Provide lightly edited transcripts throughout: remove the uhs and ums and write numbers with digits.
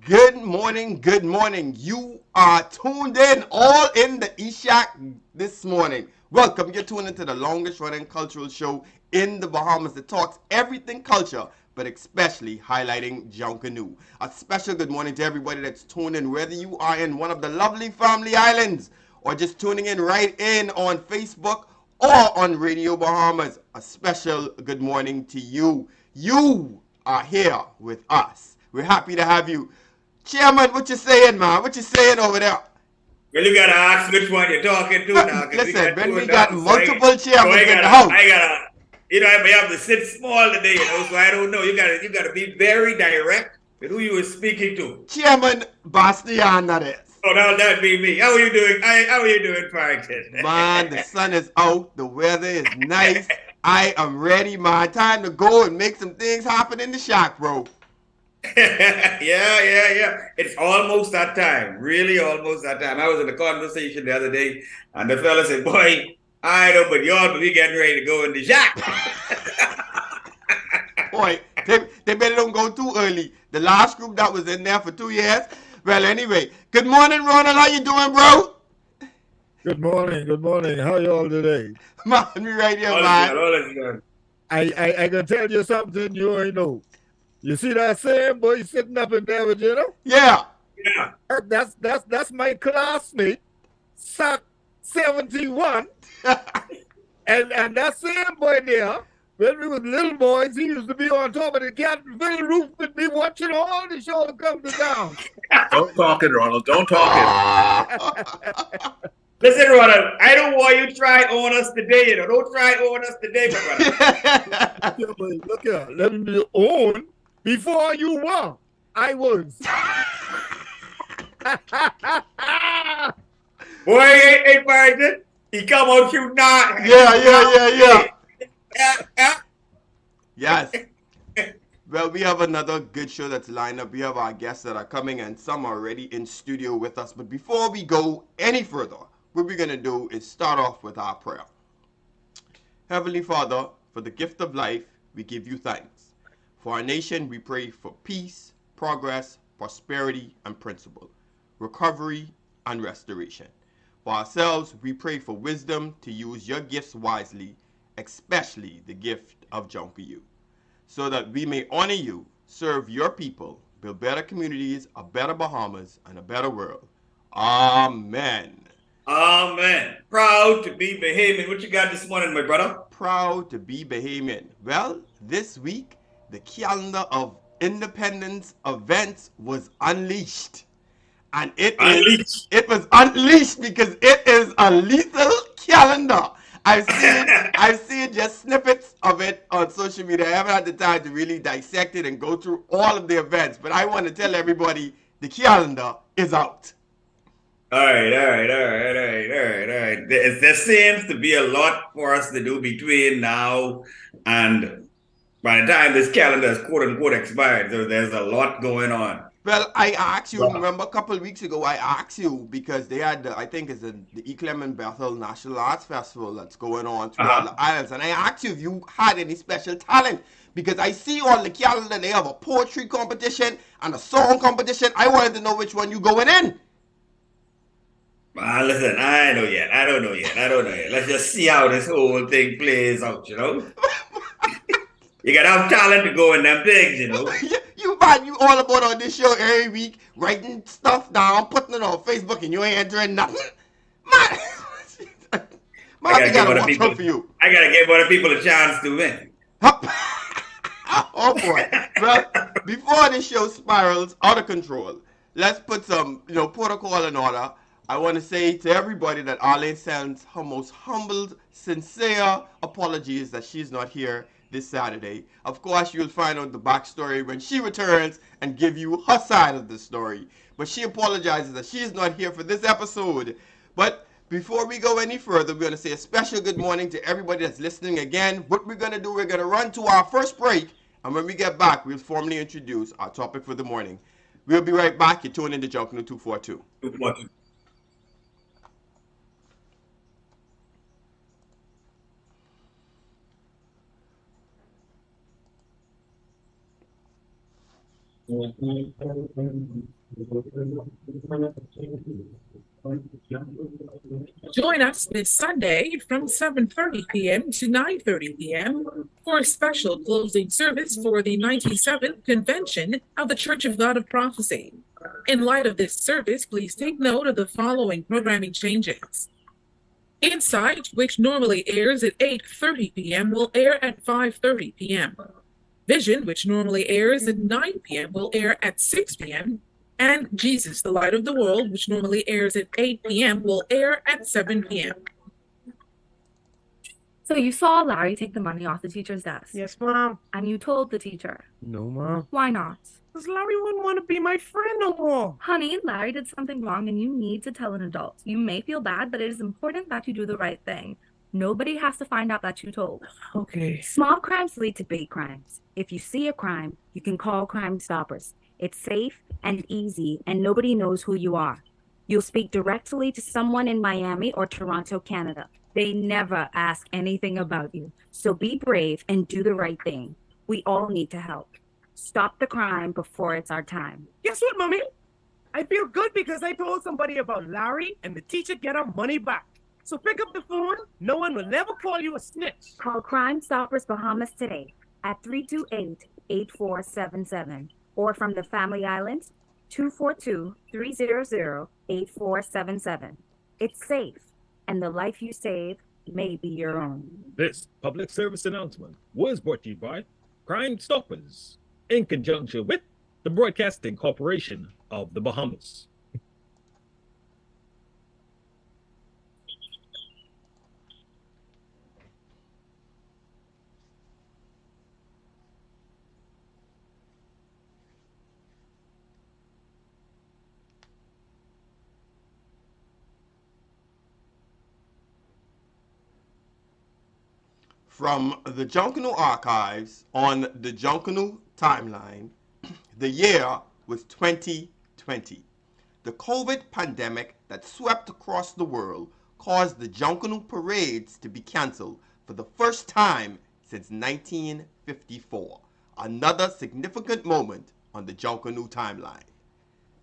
Good morning, good morning. You are tuned in all in the Ishak this morning. Welcome. You're tuned into the longest running cultural show in the Bahamas that talks everything culture, but especially highlighting Junkanoo. A special good morning to everybody that's tuned in, whether you are in one of the lovely family islands or just tuning in right in on Facebook or on Radio Bahamas. A special good morning to you. You are here with us. We're happy to have you. Chairman, what you saying, man? What you saying over there? Well, you gotta ask which one you're talking to now, because we Listen, got when two we in the got house. multiple So chairmans in the house. I gotta, I may have to sit small today, so I don't know. You gotta be very direct with who you were speaking to. Chairman Bastian, that is. Oh, that'd be me. How are you doing? How are you doing, Farrington? Man, the sun is out. The weather is nice. I am ready, man. Time to go and make some things happen in the shack, bro. Yeah. It's almost that time. Really, almost that time. I was in a conversation the other day, and the fella said, "Boy, I don't, but y'all be getting ready to go in the shack." Boy, they better don't go too early. The last group that was in there for 2 years. Well, anyway, good morning, Ronald. How you doing, bro? Good morning. Good morning. How y'all today? Man, we right here, All is man. good. All is good. I can tell you something you ain't know. You see that same boy sitting up in there with Yeah. Yeah. That's my classmate, Sock 71. And that same boy there, when we was little boys, he used to be on top of the Capitol roof with me watching all the shows come to town. Don't talk it, Ronald. Don't talk it. Listen, Ronald, I don't want you to try on us today, Don't try on us today, my brother. Look here, let me own before you were. I was. Boy, hey, Farrington, he come out you not. Yeah. Yeah. Yes. Well, we have another good show that's lined up. We have our guests that are coming, and some are already in studio with us. But before we go any further, what we're going to do is start off with our prayer. Heavenly Father, for the gift of life, we give you thanks. For our nation, we pray for peace, progress, prosperity, and principle, recovery, and restoration. For ourselves, we pray for wisdom to use your gifts wisely, especially the gift of Junkanoo, so that we may honor you, serve your people, build better communities, a better Bahamas, and a better world. Amen. Amen. Proud to be Bahamian. What you got this morning, my brother? Proud to be Bahamian. Well, this week, the calendar of independence events was unleashed. And Unleashed. it was unleashed because it is a lethal calendar. I've seen just snippets of it on social media. I haven't had the time to really dissect it and go through all of the events, but I want to tell everybody the calendar is out. All right. There seems to be a lot for us to do between now and by the time this calendar is quote unquote expired. So there's a lot going on. Well, I asked you, Wow. remember a couple of weeks ago, I asked you because they had, I think it's the E. Clement Bethel National Arts Festival that's going on throughout Uh-huh. the islands. And I asked you if you had any special talent because I see on the calendar they have a poetry competition and a song competition. I wanted to know which one you going in. Listen, I know yet. I don't know yet. Let's just see how this whole thing plays out. You gotta have talent to go in them things. You man, you all about on this show every week, writing stuff down, putting it on Facebook, and you ain't entering nothing. Man, I man, we gotta give gotta other watch people out for you. I gotta give other people a chance to win. Oh boy. Well, before this show spirals out of control, let's put some, protocol in order. I want to say to everybody that Arlene sends her most humbled, sincere apologies that she's not here this Saturday. Of course, you'll find out the backstory when she returns and give you her side of the story. But she apologizes that she's not here for this episode. But before we go any further, we're going to say a special good morning to everybody that's listening again. What we're going to do, we're going to run to our first break. And when we get back, we'll formally introduce our topic for the morning. We'll be right back. You're tuned into Junkanoo 242. Join us this Sunday from 7:30 p.m. to 9:30 p.m. for a special closing service for the 97th Convention of the Church of God of Prophecy. In light of this service, please take note of the following programming changes. Insight, which normally airs at 8:30 p.m., will air at 5:30 p.m. Vision, which normally airs at 9 p.m., will air at 6 p.m. And Jesus, the Light of the World, which normally airs at 8 p.m., will air at 7 p.m. So you saw Larry take the money off the teacher's desk. Yes, Mom. And you told the teacher. No, Mom. Why not? Because Larry wouldn't want to be my friend no more. Honey, Larry did something wrong and you need to tell an adult. You may feel bad, but it is important that you do the right thing. Nobody has to find out that you told. Okay. Small crimes lead to big crimes. If you see a crime, you can call Crime Stoppers. It's safe and easy, and nobody knows who you are. You'll speak directly to someone in Miami or Toronto, Canada. They never ask anything about you. So be brave and do the right thing. We all need to help. Stop the crime before it's our time. Guess what, Mommy? I feel good because I told somebody about Larry and the teacher get our money back. So pick up the phone. No one will never call you a snitch. Call Crime Stoppers Bahamas today at 328-8477 or from the Family Islands, 242-300-8477. It's safe, and the life you save may be your own. This public service announcement was brought to you by Crime Stoppers in conjunction with the Broadcasting Corporation of the Bahamas. From the Junkanoo archives on the Junkanoo timeline, the year was 2020. The COVID pandemic that swept across the world caused the Junkanoo parades to be canceled for the first time since 1954. Another significant moment on the Junkanoo timeline.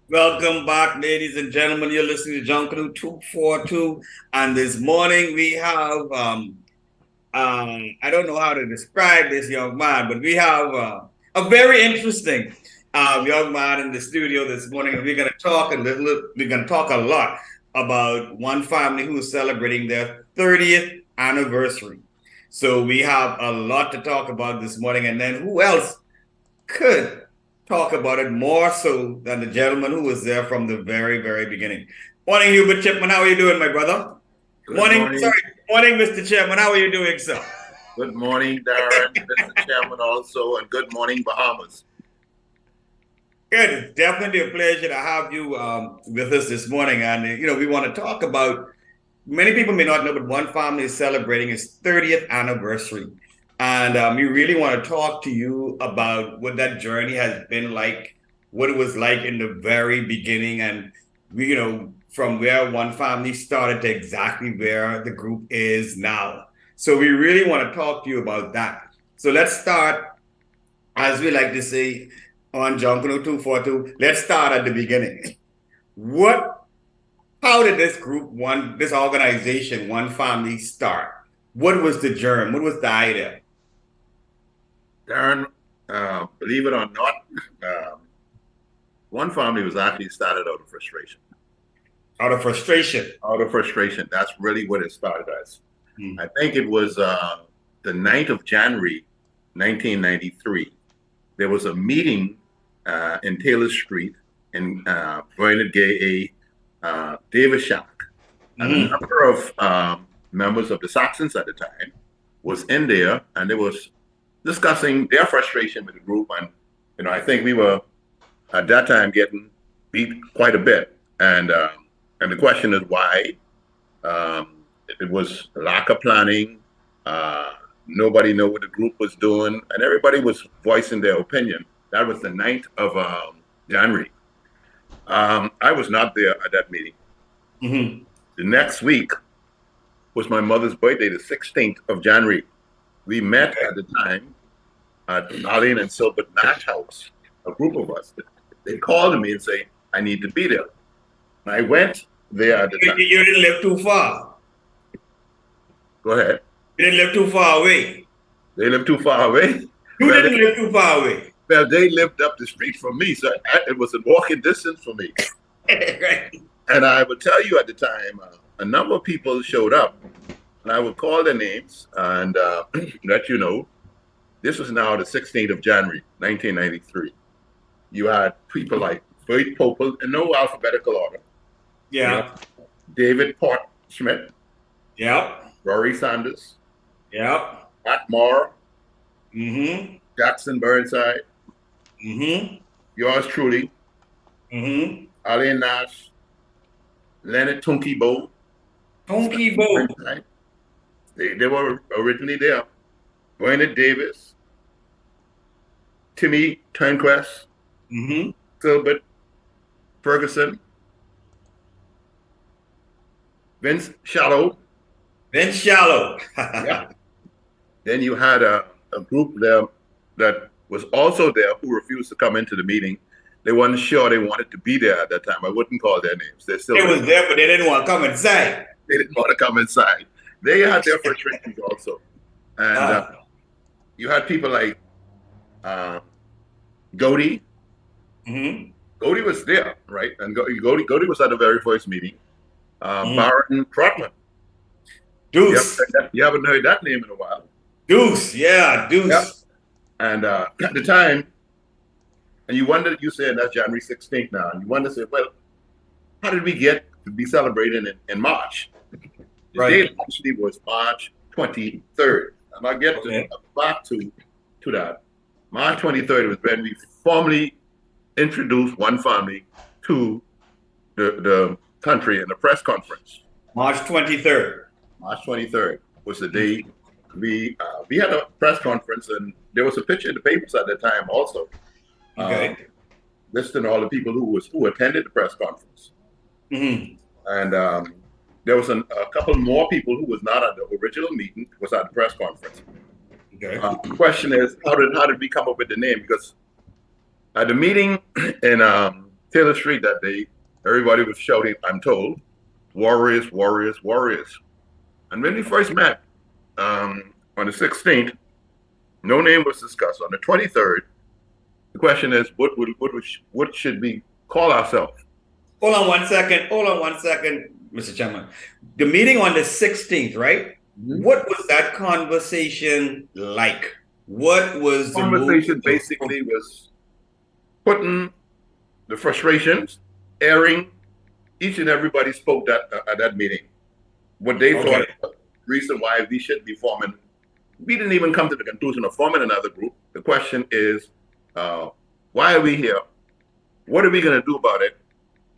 Welcome back, ladies and gentlemen. You're listening to Junkanoo 242, and this morning we have I don't know how to describe this young man, but we have a very interesting young man in the studio this morning, and we're going to talk a lot about one family who is celebrating their 30th anniversary. So we have a lot to talk about this morning, and then who else could talk about it more so than the gentleman who was there from the very, very beginning. Morning, Hubert Chipman. How are you doing, my brother? Morning, Mr. Chairman. How are you doing, sir? Good morning, Darren, Mr. Chairman also, and good morning, Bahamas. Good. It's definitely a pleasure to have you with us this morning. And, we want to talk about, many people may not know, but one family is celebrating its 30th anniversary. And we really want to talk to you about what that journey has been like, what it was like in the very beginning, and, from where one family started to exactly where the group is now. So we really want to talk to you about that. So let's start, as we like to say on Junkanoo 242, let's start at the beginning. How did this group, this organization, One Family, start? What was the germ? What was the idea? Darren, believe it or not, One Family was actually started out of frustration. Out of frustration. Out of frustration. That's really what it started as. I think it was the 9th of January, 1993. There was a meeting in Taylor Street in Bernard Gay, Davis Shack. And a number of members of the Saxons at the time was in there, and they was discussing their frustration with the group. And, I think we were at that time getting beat quite a bit. And the question is why. It was lack of planning. Nobody knew what the group was doing, and everybody was voicing their opinion. That was the 9th of January. I was not there at that meeting. Mm-hmm. The next week was my mother's birthday, the 16th of January. We met at the time at Arlene and Silbert Nash House. a group of us. They called me and say, I need to be there. And I went there at the time. You didn't live too far. Go ahead. You didn't live too far away. They live too far away. You didn't live too far away. Well, they lived up the street from me, so it was a walking distance for me. Right. And I would tell you at the time, a number of people showed up, and I would call their names and let you know. This was now the 16th of January, 1993. You had people like Bert Popel, in no alphabetical order. Yeah. David Port Schmidt. Yep. Rory Sanders. Yep. Matt Moore. Mm-hmm. Jackson Burnside. Mm-hmm. Yours truly. Mm-hmm. Alain Nash. Leonard Tunky Bow. Tunky Bow. They were originally there. Bernard Davis. Timmy Turnquest. Mm-hmm. Gilbert Ferguson. Vince Shallow. Vince Shallow. Yeah. Then you had a group there that was also there who refused to come into the meeting. They weren't sure they wanted to be there at that time. I wouldn't call their names. They still was there, but they didn't want to come inside. They didn't want to come inside. They had their frustrations also. And you had people like Godey. Mm-hmm. Godey was there, right? And Godey was at the very first meeting. Baron Trotman. Deuce. You haven't heard that name in a while. Deuce, yeah, Deuce. Yep. And at the time, and you wonder, you said that's January 16th now, and you wonder, say, well, how did we get to be celebrating in March? The date actually was March 23rd. And I'll get back to that. March 23rd was when we formally introduced One Family to the country in a press conference. March 23rd. March 23rd was the day we had a press conference, and there was a picture in the papers at that time also. Listing all the people who attended the press conference. Mm-hmm. And there was a couple more people who was not at the original meeting, was at the press conference. Okay. The question is, how did we come up with the name? Because at the meeting in Taylor Street that day, everybody was shouting, I'm told, Warriors, Warriors, Warriors. And when we first met on the 16th, no name was discussed. On the 23rd, the question is, what should we call ourselves? Hold on one second, Mr. Chairman. The meeting on the 16th, right? Mm-hmm. What was that conversation like? What was the conversation? Basically, was putting the frustrations, airing. Each and everybody spoke at that meeting. What they thought the reason why we should be forming. We didn't even come to the conclusion of forming another group. The question is, why are we here? What are we going to do about it?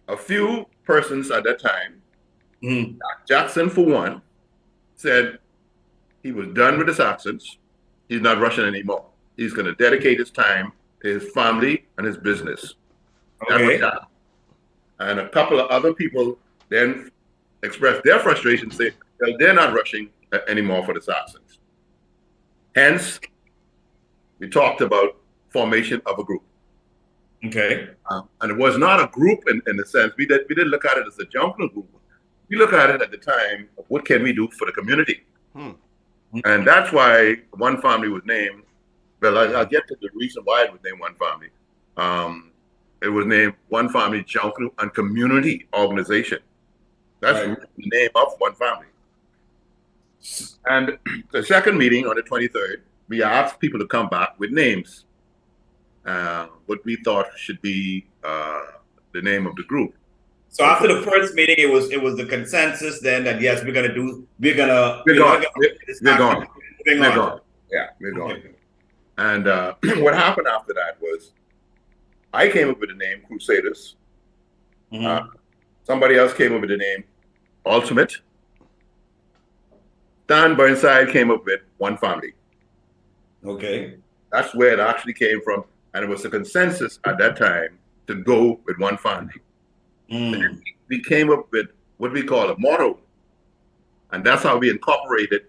A few persons at that time, Jackson for one, said he was done with his accents. He's not rushing anymore. He's going to dedicate his time to his family and his business. Okay. And a couple of other people then expressed their frustration, saying they're not rushing anymore for the Saxons. Hence, we talked about formation of a group. Okay. And it was not a group in the sense, we didn't look at it as a Junkanoo group. We look at it at the time, what can we do for the community? And that's why One Family was named. Well, I'll get to the reason why it was named One Family. It was named One Family Junkanoo and Community Organization. That's the name of One Family. And the second meeting on the 23rd, we asked people to come back with names. What we thought should be the name of the group. So after the first meeting, it was the consensus then that yes, we're going. Yeah, we're going. And what happened after that was, I came up with the name Crusaders. Somebody else came up with the name Ultimate. Dan Burnside came up with One Family. Okay. That's where it actually came from. And it was a consensus at that time to go with One Family. And we came up with what we call a motto. And that's how we incorporated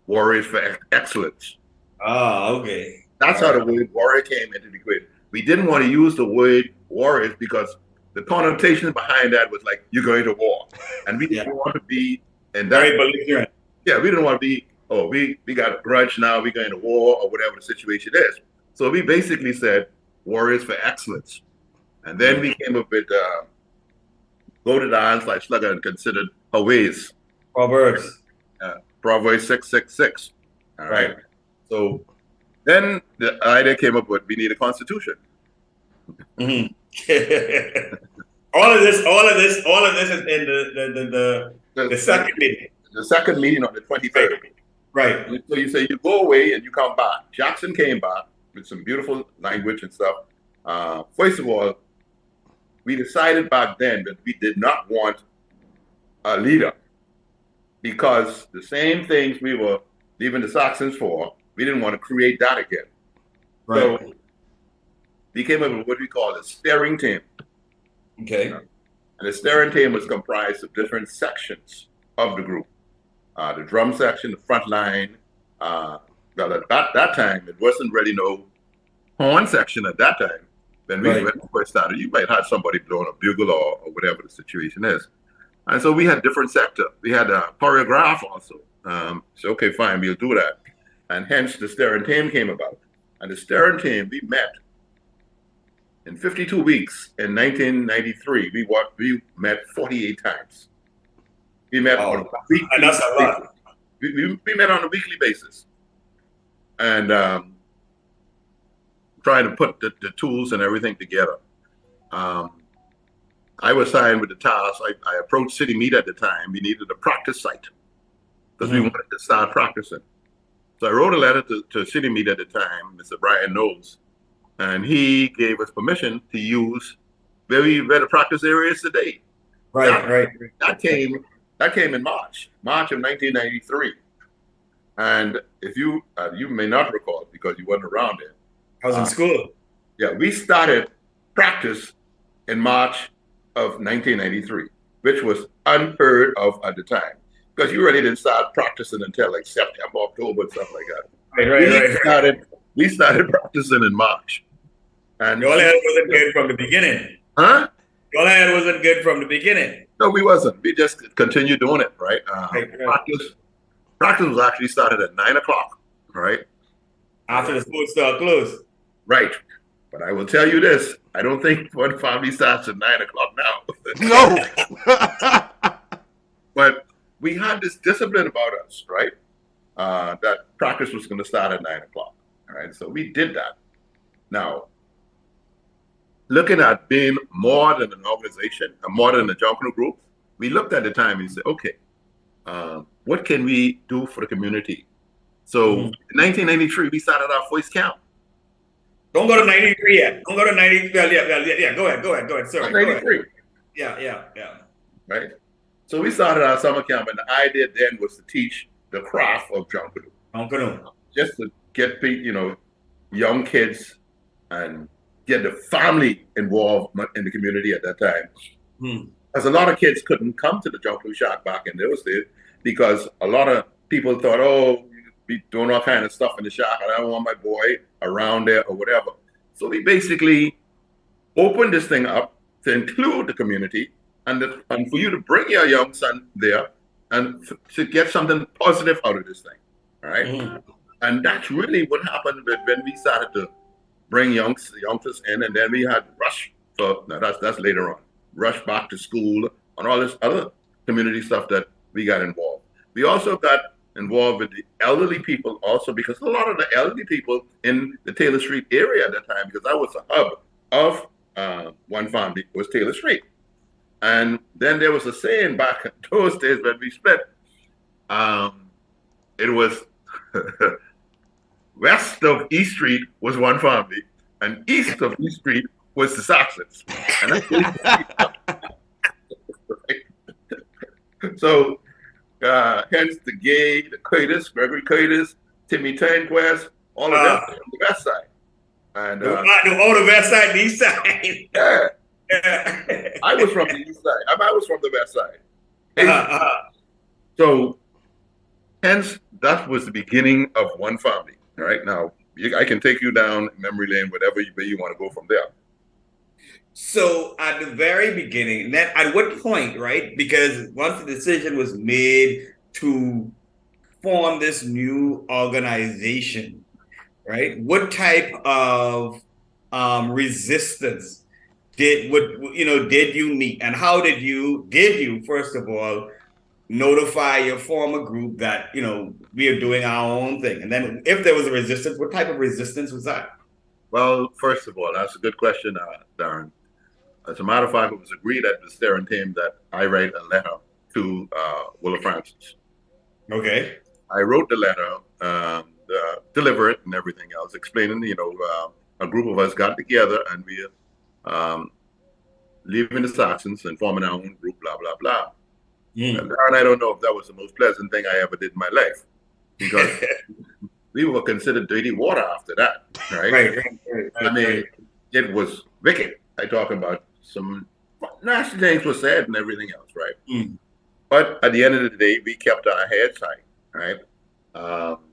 Warriors for Excellence. Ah, okay. That's how the word warrior came into the equation. we didn't want to use the word warriors because the connotation behind that was like you're going to war, and we didn't want to be in that. Very belligerent. Yeah, we didn't want to be. Oh, we got a grudge now. We're going to war or whatever the situation is. So we basically said warriors for excellence, and then we came up with go to the hands like slugger and considered her ways. Proverbs. Proverbs 6:6. All right. So then the idea came up with we need a constitution. Mm-hmm. all of this is in the second meeting. The second meeting on the 23rd. Right. So you say you go away and you come back. Jackson came back with some beautiful language and stuff. First of all, we decided back then that we did not want a leader because the same things we were leaving the Saxons for, we didn't want to create that again. Right. So we came up with what we call a steering team. Okay. And the steering team was comprised of different sections of the group. The drum section, the front line. Well, at that time, it wasn't really no horn section at that time. When we first started, you might have somebody blowing a bugle or whatever the situation is. And so we had different sector. We had a choreograph also. So, okay, fine, we'll do that. And hence the steering team came about. And the steering team, we met in 52 weeks in 1993. We met 48 times. We met on a weekly and that's a lot. We met on a weekly basis. And trying to put the tools and everything together. I was signed with the task. I approached City Meet at the time. We needed a practice site because we wanted to start practicing. So I wrote a letter to City Meet at the time, Mr. Brian Knowles, and he gave us permission to use where the practice area is today. Right. That came in March of 1993. And if you may not recall because you weren't around it. I was in school. Yeah, we started practice in March of 1993, which was unheard of at the time because you really didn't start practicing until like September, October, and stuff like that. Right. We started practicing in March. And your head wasn't good from the beginning. Huh? Your head wasn't good from the beginning. No, we wasn't. We just continued doing it, right? Practice was actually started at 9 o'clock, right? After the sports store closed. Right. But I will tell you this. I don't think one family starts at 9 o'clock No. now. But we had this discipline about us, right? That practice was going to start at 9 o'clock. All right. So we did that. Now, looking at being more than an organization, more than a Junkanoo group, we looked at the time and said, okay, what can we do for the community? So in 1993, we started our first camp. Don't go to 93 yet. Don't go to 90. Yeah. Go ahead. Sorry. 93. Yeah. Right. So we started our summer camp, and the idea then was to teach the craft of Junkanoo. Just to get young kids and get the family involved in the community at that time. Because a lot of kids couldn't come to the Junkanoo shack back in those days because a lot of people thought, oh, be doing all kind of stuff in the shack, and I don't want my boy around there or whatever. So we basically opened this thing up to include the community and for you to bring your young son there and to get something positive out of this thing, all right? And that's really what happened when we started to bring youngsters in, and then we had rush. So that's later on. Rush back to school and all this other community stuff that we got involved. We also got involved with the elderly people also because a lot of the elderly people in the Taylor Street area at that time, because that was the hub of one family, was Taylor Street. And then there was a saying back in those days when we split, it was west of East Street was one family, and east of East Street was the Saxons. And so hence the Gay, the Curtis, Gregory Curtis, Timmy Tanquest, all of them on the west side. And the west side, the east side. Yeah. I was from the east side. I was from the west side. So hence that was the beginning of one family. All right. Now I can take you down memory lane, whatever way you want to go from there. So at the very beginning, then at what point, right? Because once the decision was made to form this new organization, right? What type of resistance did you meet, and how did you first of all notify your former group that we are doing our own thing, and then if there was a resistance, what type of resistance was that? Well, first of all, that's a good question, Darren. As a matter of fact, it was agreed at the steering team that I write a letter to Willa Francis. Okay. I wrote the letter, deliver it and everything else, explaining, a group of us got together and we leaving the Saxons and forming our own group, blah, blah, blah. And I don't know if that was the most pleasant thing I ever did in my life, because we were considered dirty water after that, right? Right. I mean, it was wicked. I talk about some nasty things were said and everything else, right? But at the end of the day, we kept our heads high, right?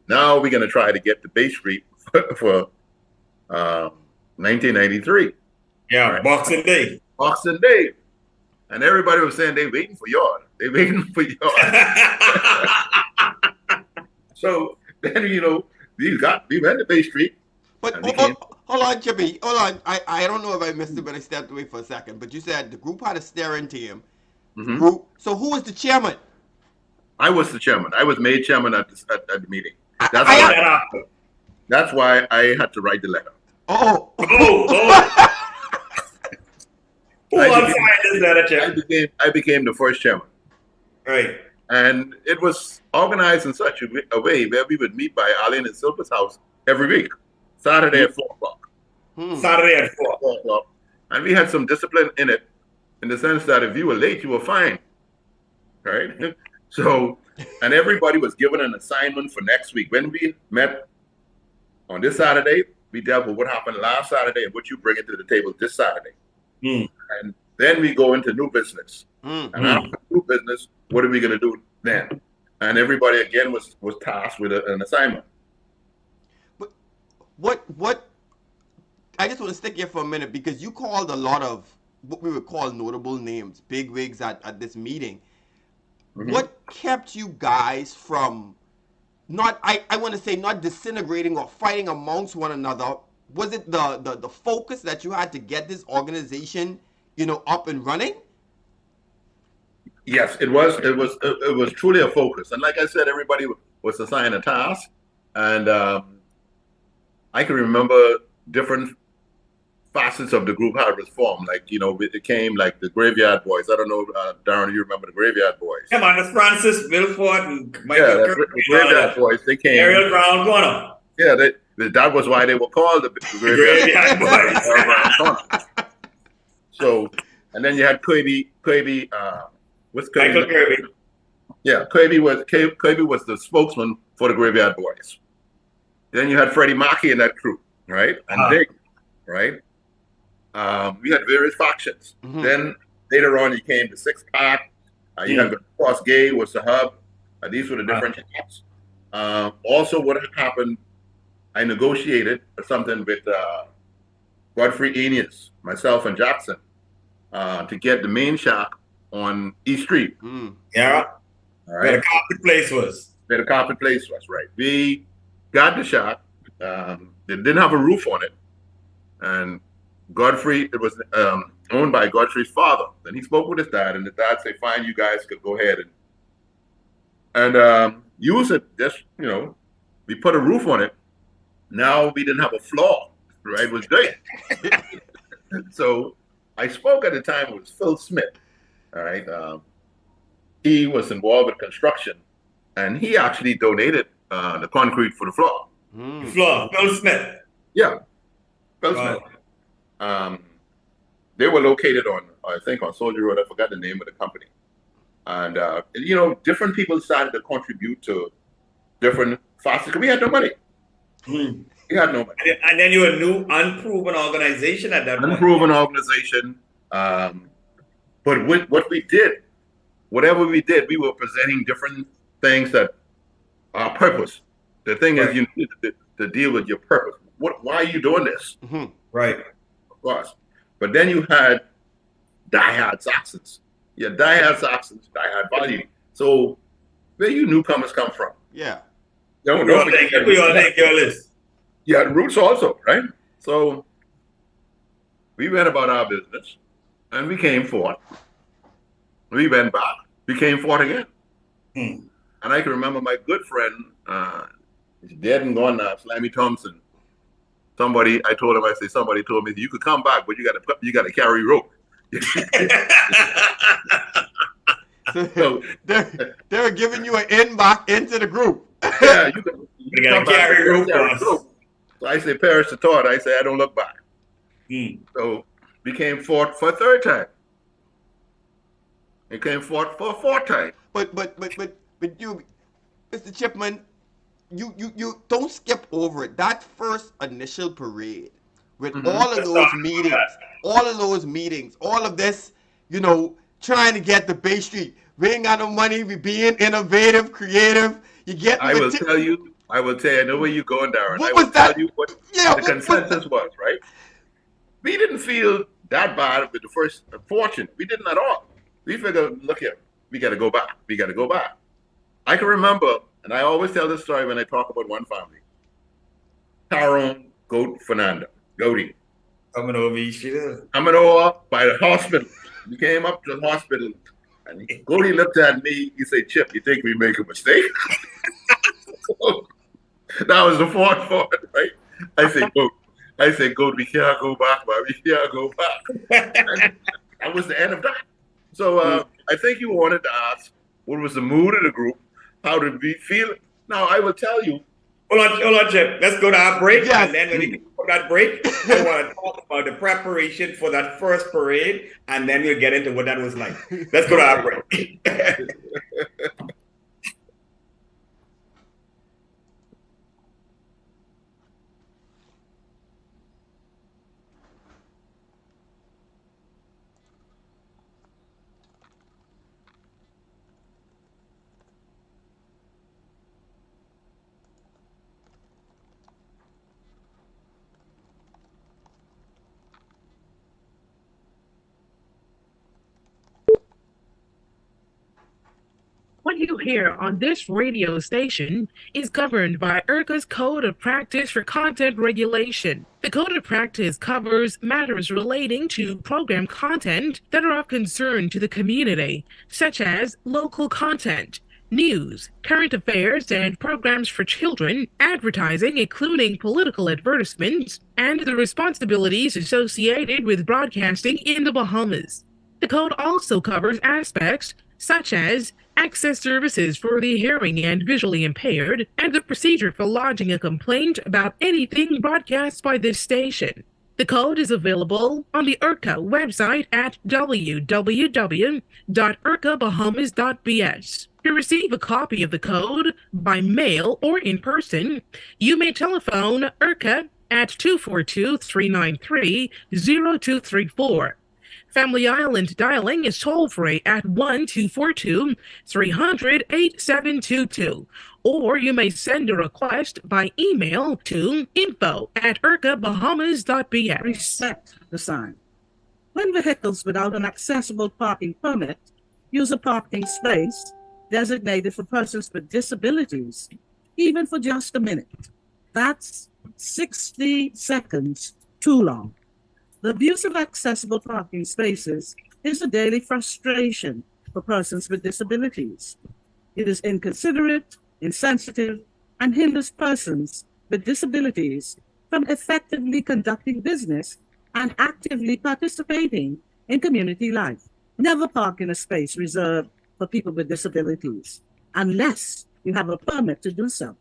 Now we're going to try to get to Bay Street for 1993. Yeah, right? Boxing Day. Boxing Day. And everybody was saying they waiting for yours. They waiting for yours. So then, we went to Bay Street. But hold on, Chippy. Hold on. I don't know if I missed it, but I stepped away for a second. But you said the group had a steering team. Mm-hmm. Group. So who was the chairman? I was the chairman. I was made chairman at the meeting. That's why I had to write the letter. Oh. I became the first chairman. Right. And it was organized in such a way where we would meet by Arlene and Silver's house every week, Saturday at 4 o'clock. Saturday at 4 o'clock. And we had some discipline in it, in the sense that if you were late, you were fined. Right? So, and everybody was given an assignment for next week. When we met on this Saturday, we dealt with what happened last Saturday and what you bring it to the table this Saturday. And then we go into new business. And after new business, what are we going to do then? And everybody again was tasked with an assignment. But what? I just want to stick here for a minute, because you called a lot of what we would call notable names, big wigs at this meeting. What kept you guys from not, I want to say, not disintegrating or fighting amongst one another? Was it the focus that you had to get this organization, up and running? Yes, it was. It was truly a focus, and like I said, everybody was assigned a task, and I can remember different facets of the group how it was formed. Like, it came like the Graveyard Boys. I don't know, Darren, you remember the Graveyard Boys? Come on, it's Francis, Milford, and Michael the Graveyard Boys. They came. Ariel Brown Corner. Yeah, that was why they were called the Graveyard Boys. So, and then you had Kirby. What's Kirby? Michael Kirby. Yeah, Kirby was the spokesman for the Graveyard Boys. Then you had Freddie Mackey in that crew, right? And Dick, right? We had various factions. Then later on, you came to Six Pack. You had the Cross Gay was the hub. These were the different shops. Also, what happened, I negotiated something with Godfrey Enius, myself, and Jackson to get the main shop on East Street. Yeah. All right. Where the carpet place was. Where the carpet place was, right. We got the shop. They didn't have a roof on it. And Godfrey, it was owned by Godfrey's father. Then he spoke with his dad, and the dad said, fine, you guys could go ahead and use it. Just, we put a roof on it. Now we didn't have a floor, right? It was great. So I spoke at the time, it was Phil Smith. All right. He was involved with construction, and he actually donated the concrete for the floor. The floor, Phil Smith. Yeah, Phil Smith. They were located on, I think, on Soldier Road. I forgot the name of the company. And different people started to contribute to different facets. We had no money. We had no money. And then you were a new, unproven organization at that point. Unproven organization. But what we did, whatever we did, we were presenting different things that our purpose. The thing is, to deal with your purpose. Why are you doing this? Mm-hmm. Right. Of course. But then you had diehard Saxons. You had diehard Saxons, diehard value. So where you newcomers come from? Yeah. Don't We all forget take your list. you had roots also, right? So we went about our business and we came forth. We went back, we came forth again. Hmm. And I can remember my good friend, he's dead and gone now, Slammy Thompson. I told him, somebody told me you could come back, but you gotta carry rope. So they're giving you an in back into the group. Yeah, you gotta carry rope. So I say, perish the thought. I say, I don't look back. Hmm. So we came forth for a third time. It came forth for a fourth time. But you, Mr. Chipman, you don't skip over it. That first initial parade with all of those meetings, all of this, trying to get the Bay Street. We ain't got no money. We being innovative, creative. You get. I will tell you. I know where you're going, Darren. What I will was that? tell you what Yeah, the consensus was, right? We didn't feel that bad with the first fortune. We didn't at all. We figured, look here, we got to go back. We got to go back. I can remember, and I always tell this story when I talk about one family. Tyrone Goat Fernando, Goaty. Coming over each year. Coming over by the hospital. We came up to the hospital, and Goaty looked at me. He said, Chip, you think we make a mistake? So, that was the fourth part, right? I said, Goat, we can't go back, man. We can't go back. And that was the end of that. So I think you wanted to ask, what was the mood of the group? How did we feel? Now, I will tell you. Hold on, Chip. Let's go to our break. Yes. And then when we get to that break, I want to talk about the preparation for that first parade, and then we'll get into what that was like. Let's go to our break. What you hear on this radio station is governed by IRCA's Code of Practice for Content Regulation. The Code of Practice covers matters relating to program content that are of concern to the community, such as local content, news, current affairs, and programs for children, advertising, including political advertisements, and the responsibilities associated with broadcasting in the Bahamas. The code also covers aspects such as access services for the hearing and visually impaired, and the procedure for lodging a complaint about anything broadcast by this station. The code is available on the IRCA website at www.ircabahamas.bs. To receive a copy of the code by mail or in person, you may telephone IRCA at 242-393-0234. Family Island dialing is toll-free at 1-242-300-8722, or you may send a request by email to info@ircabahamas.bs. Respect the sign. When vehicles without an accessible parking permit use a parking space designated for persons with disabilities, even for just a minute, that's 60 seconds too long. The abuse of accessible parking spaces is a daily frustration for persons with disabilities. It is inconsiderate, insensitive, and hinders persons with disabilities from effectively conducting business and actively participating in community life. Never park in a space reserved for people with disabilities unless you have a permit to do so.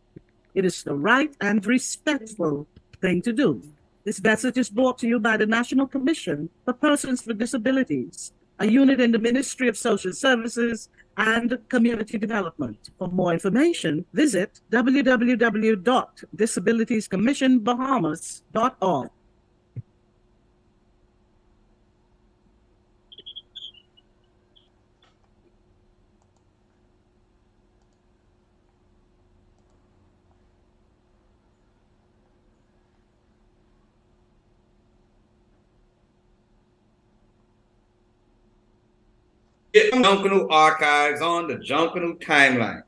It is the right and respectful thing to do. This message is brought to you by the National Commission for Persons with Disabilities, a unit in the Ministry of Social Services and Community Development. For more information, visit www.disabilitiescommissionbahamas.org. Junkanoo archives on the Junkanoo timeline.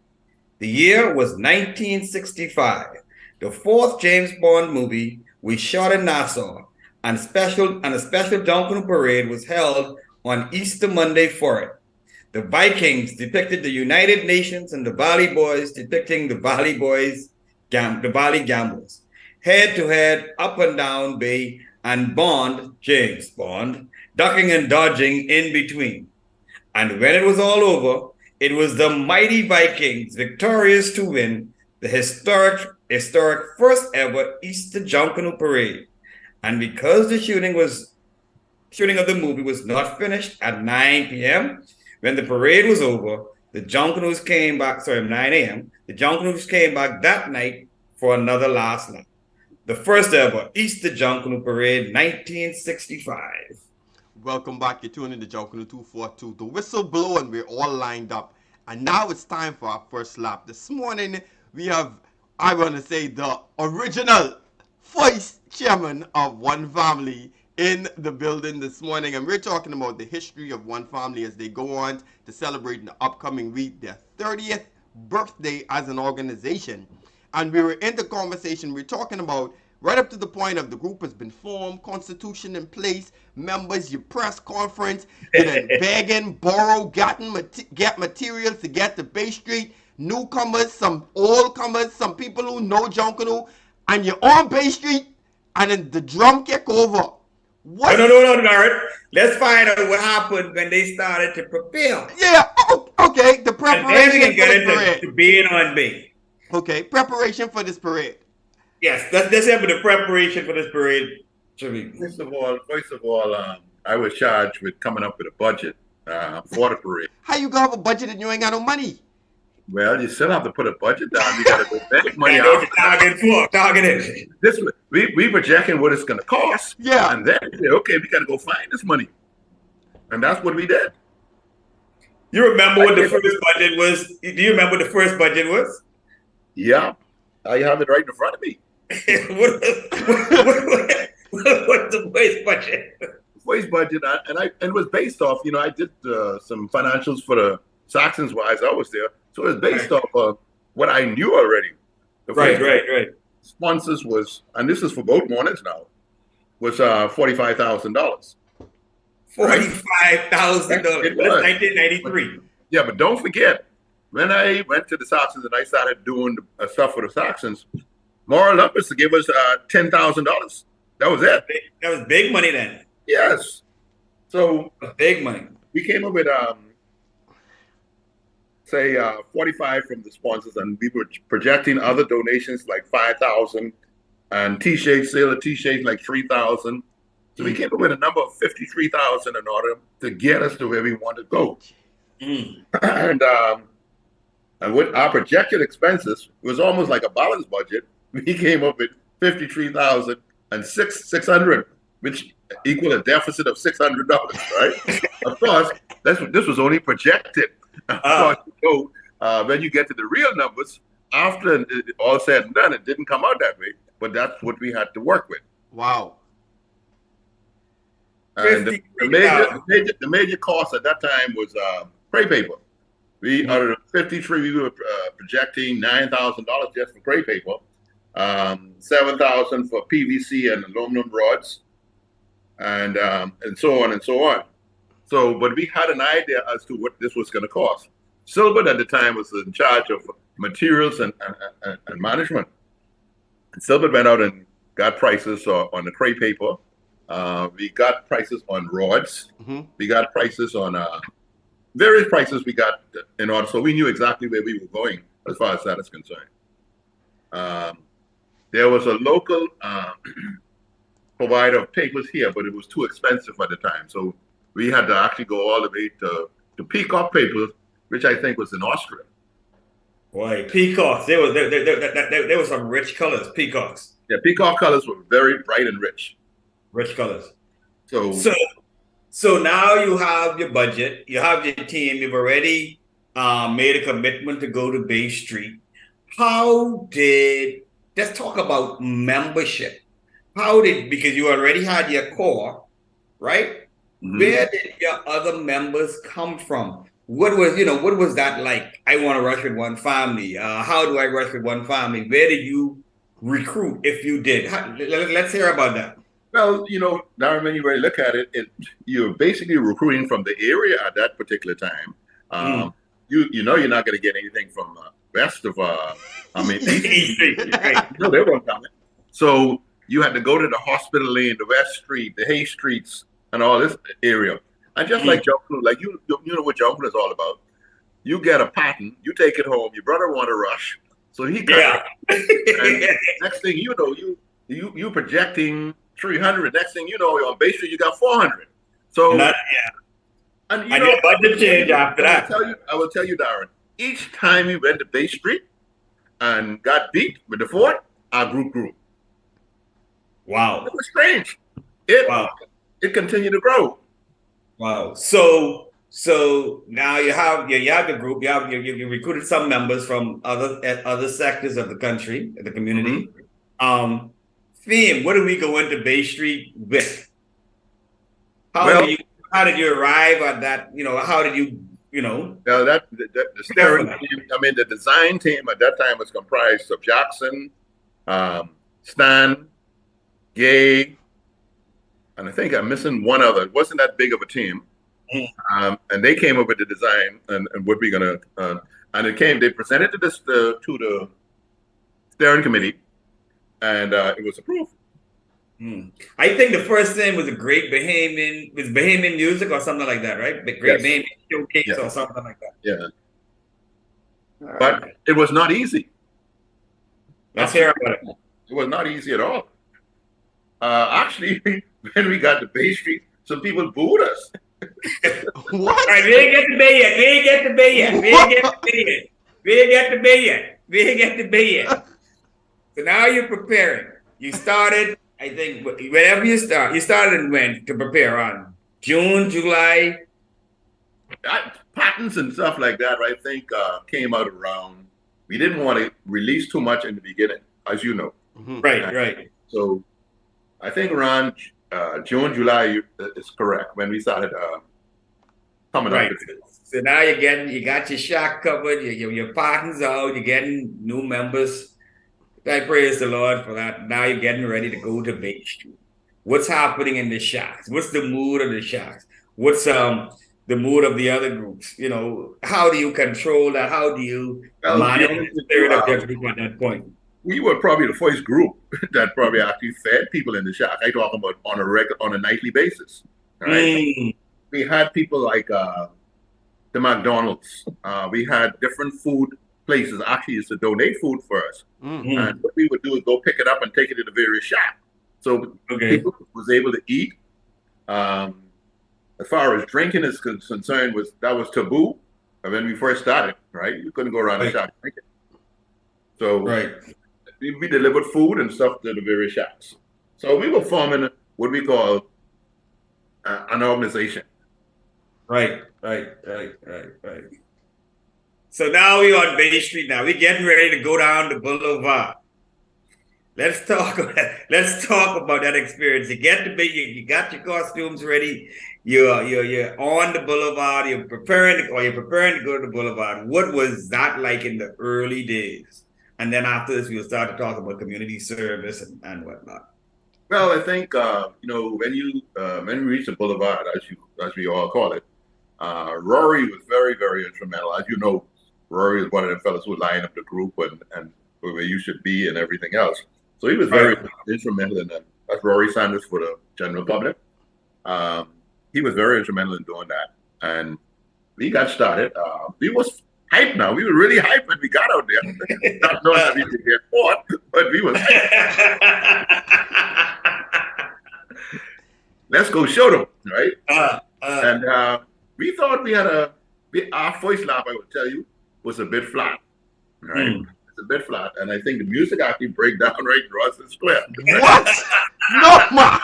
The year was 1965. The fourth James Bond movie was shot in Nassau, and a special Junkanoo parade was held on Easter Monday for it. The Vikings depicted the United Nations, and the Valley Boys depicting the Valley Boys, the Valley Gamblers, head to head, up and down Bay, and Bond, James Bond, ducking and dodging in between. And when it was all over, it was the mighty Vikings victorious to win the historic first ever Easter Junkanoo parade. And because the shooting of the movie was not finished at 9 p.m., when the parade was over, the Junkanoos came back, 9 a.m., the Junkanoos came back that night for another last night. The first ever Easter Junkanoo parade, 1965. Welcome back. You're tuning to Junkanoo 242. The whistle blow and we're all lined up. And now it's time for our first lap. This morning we have, I want to say, the original vice chairman of One Family in the building this morning. And we're talking about the history of One Family as they go on to celebrate in the upcoming week their 30th birthday as an organization. And we were in the conversation, we're talking about right up to the point of the group has been formed, constitution in place, members, your press conference, you done begging, borrow, get materials to get to Bay Street, newcomers, some old comers, some people who know Junkanoo, and you're on Bay Street, and then the drum kick over. What? No, Garrett. Let's find out what happened when they started to prepare. Yeah, okay, the preparation and then we can get for the parade. To being on Bay. Okay, preparation for this parade. Yes, let's have the preparation for this parade. First of all, I was charged with coming up with a budget for the parade. How you gonna have a budget and you ain't got no money? Well, you still have to put a budget down. You got to go beg money out. We projecting what it's going to cost. Yeah. And then, okay, we got to go find this money. And that's what we did. You remember what the first budget was? Do you remember what the first budget was? Yeah. I have it right in front of me. What's the first budget? First budget, and it was based off, I did some financials for the Saxons while I was there. So it's based off of what I knew already. Right. Sponsors was, and this is for both mornings now, was $45,000. $45,000. That's 1993. Yeah, but don't forget, when I went to the Saxons and I started doing stuff for the Saxons, Moral Uppers to give us $10,000. That was it. That was big money then. Yes. So big money. We came up with say 45 from the sponsors, and we were projecting other donations like 5,000, and T-shirts, sale of T-shirts like 3,000. So we came up with a number of 53,000 in order to get us to where we want to go. And with our projected expenses, it was almost like a balanced budget. We came up with 53,000 and 600, which equal a deficit of $600, right? Of course, this was only projected. When you get to the real numbers, after it all said and done, it didn't come out that way. But that's what we had to work with. Wow. And the major cost at that time was crepe paper. We out of the 53, we were projecting $9,000 just for crepe paper, $7,000 for PVC and aluminum rods, and so on and so on. So, but we had an idea as to what this was going to cost. Silbert at the time was in charge of materials and management. And Silbert went out and got prices on the crepe paper. We got prices on rods. We got prices on various prices we got in order. So we knew exactly where we were going as far as that is concerned. There was a local provider of papers here, but it was too expensive at the time. So we had to actually go all the way to Peacock Papers, which I think was in Austria. Boy, peacocks. There were some rich colors, peacocks. Yeah, peacock colors were very bright and rich. Rich colors. So now you have your budget, you have your team, you've already made a commitment to go to Bay Street. Let's talk about membership. Because you already had your core, right? Where did your other members come from? What was that like? I want to rush with one family. How do I rush with one family? Where did you recruit, if you did? Let's hear about that. Well, Darren, when you really look at it, you're basically recruiting from the area at that particular time. You're not going to get anything from west of, East Street. Right. They weren't coming. So you had to go to the Hospital Lane, the West Street, the Hay Streets, and all this area. And just like Junkanoo, like you know what Junkanoo is all about. You get a pattern, you take it home. Your brother want to rush, so he comes. And next thing you know, you projecting 300. Next thing you know, on Bay Street you got 400. So and your budget change after that. I will tell you, Darren. Each time we went to Bay Street and got beat with the fort, our group grew. Wow, it was strange. It continued to grow. Wow. So now you have the group. You recruited some members from other sectors of the country, the community. Theme. What do we go into Bay Street with? How did you arrive at that? How did you? Now the steering team. The design team at that time was comprised of Jackson, Stan, Gay, and I think I'm missing one other. It wasn't that big of a team. And they came up with the design and what we're gonna they presented to the steering committee, and it was approved. I think the first thing was a Great Bahamian Music or something like that, right? The Great Bahamian Showcase or something like that. Yeah. But it was not easy. Let's hear about it. It was not easy at all. Actually, when we got to Bay Street, some people booed us. What? All right, we ain't get to Bay yet. So now you're preparing. You started, I think, whenever you started when to prepare on June, July. Patents and stuff like that, I think, came out around. We didn't want to release too much in the beginning, as you know. Right. So I think around June, July is correct when we started coming up. So now you got your shack covered, your partners out, you're getting new members. I praise the Lord for that. Now you're getting ready to go to Bay Street. What's happening in the shacks? What's the mood of the shacks? What's the mood of the other groups? How do you control that? How do you manage the spirit of their group at that point? We were probably the first group that probably actually fed people in the shack. I talk about on a nightly basis. Right? We had people like the McDonald's. We had different food places actually used to donate food for us. And what we would do is go pick it up and take it to the various shacks. So people was able to eat. As far as drinking is concerned, that was taboo when we first started, right? You couldn't go around the shop drinking. So we delivered food and stuff to the various shacks. So we were forming what we call an organization. Right. So now we're on Bay Street. Now we're getting ready to go down the boulevard. Let's talk about that experience. You get to Bay, you got your costumes ready. You're on the boulevard. You're preparing to go to the boulevard. What was that like in the early days? And then after this, we'll start to talk about community service and whatnot. Well, I think when we reach the boulevard, as we all call it, Rory was very, very instrumental. As you know, Rory is one of the fellows who line up the group and where you should be and everything else. So he was very instrumental in that. That's Rory Sanders for the general public. He was very instrumental in doing that. And we got started. We was hyped now. We were really hyped when we got out there. Not knowing that we could get caught, but we was hyped. Let's go show them, right? And we thought we had our first lap, I would tell you, was a bit flat, right? It's a bit flat, and I think the music actually break down right in Ross's Square. What? No, man.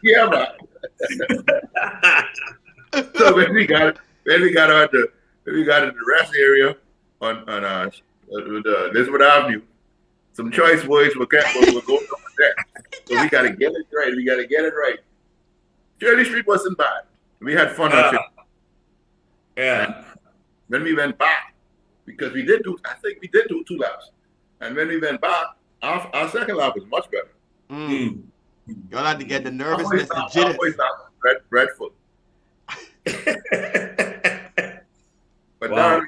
Yeah, man. So when we got into the rest area on Elizabeth Avenue, some choice words were going on there. So we got to get it right. Shirley Street wasn't bad. We had fun on trip. Yeah. And when we went back, because I think we did do 2 laps. And when we went back, our second lap was much better. Y'all had to get the nervousness and jitters. Dreadful. But Wow. now,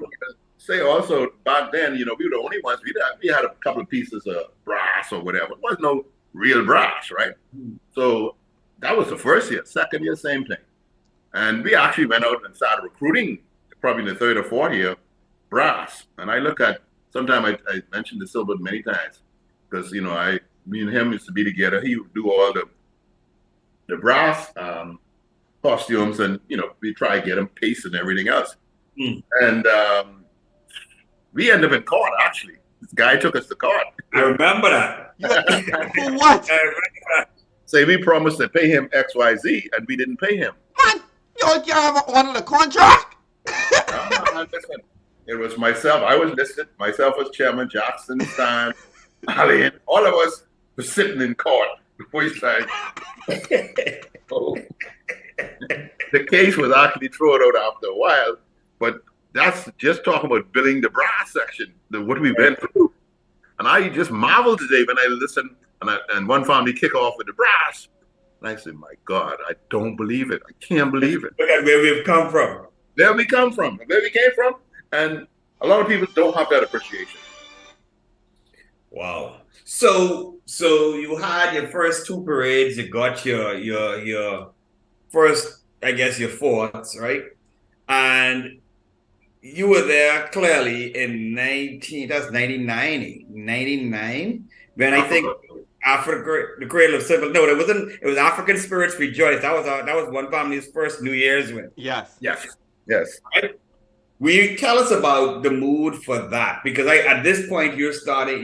say also back then, we were the only ones. We had a couple of pieces of brass or whatever. It was no real brass, right? So that was the first year. Second year, same thing. And we actually went out and started recruiting, probably in the 3rd or 4th year, brass. And I look at, sometimes I mentioned to Silbert many times, because me and him used to be together. He would do all the brass costumes, and we try to get him pace and everything else. And we ended up in court, actually. This guy took us to court. I remember that. For what? Say we promised to pay him XYZ, and we didn't pay him. What? You can't have on the contract? Listen, it was myself. I was listed. Myself as chairman, Jackson, Stan, Allen. All of us were sitting in court before he signed. So, the case was actually thrown out after a while, but that's just talking about billing the brass section, what we went through. And I just marveled today when I listened, and one family kick off with the brass. And I said, my God, I don't believe it. I can't believe it. Look at where we've come from. Where we come from, where we came from. And a lot of people don't have that appreciation. Wow. So you had your first 2 parades, you got your first, I guess, your 4th, right? And you were there clearly in 1999, when I think Africa, the Cradle of Civil. No, it wasn't. It was African Spirits Rejoice. That was one family's first New Year's win. Yes. Right? Will you tell us about the mood for that? Because at this point you're starting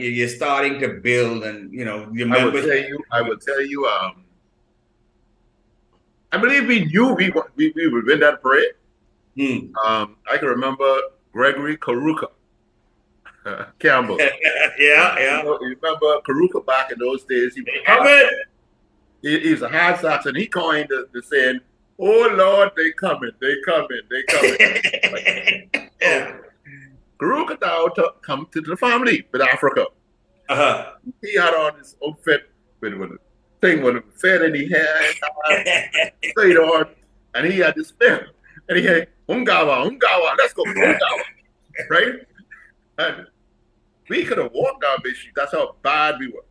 to build, and your members. I will tell you. I believe we knew we would win that parade. I can remember Gregory Karuka Campbell. Yeah. You remember Karuka back in those days? He was a hard sax, and he coined the saying, "Oh Lord, they coming." Yeah. Karuka now come to the family with Africa. He had on his outfit with a thing with a fed in his hair, straight on, and he had this pen, and he had Ungawa, let's go Ungawa, right? And we could have walked down Bay Street. That's how bad we were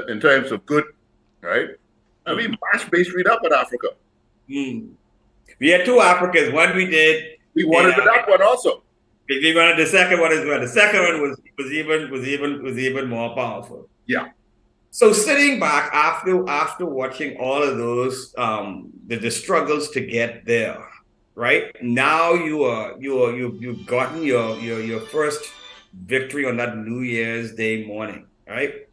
in terms of good, right? And we marched Bay Street up in Africa. We had 2 Africans. One we did. We wanted that one also. We wanted the second one as well. The second one was even more powerful. Yeah. So sitting back after watching all of those the struggles to get there, right? Now you've gotten your first victory on that New Year's Day morning, right?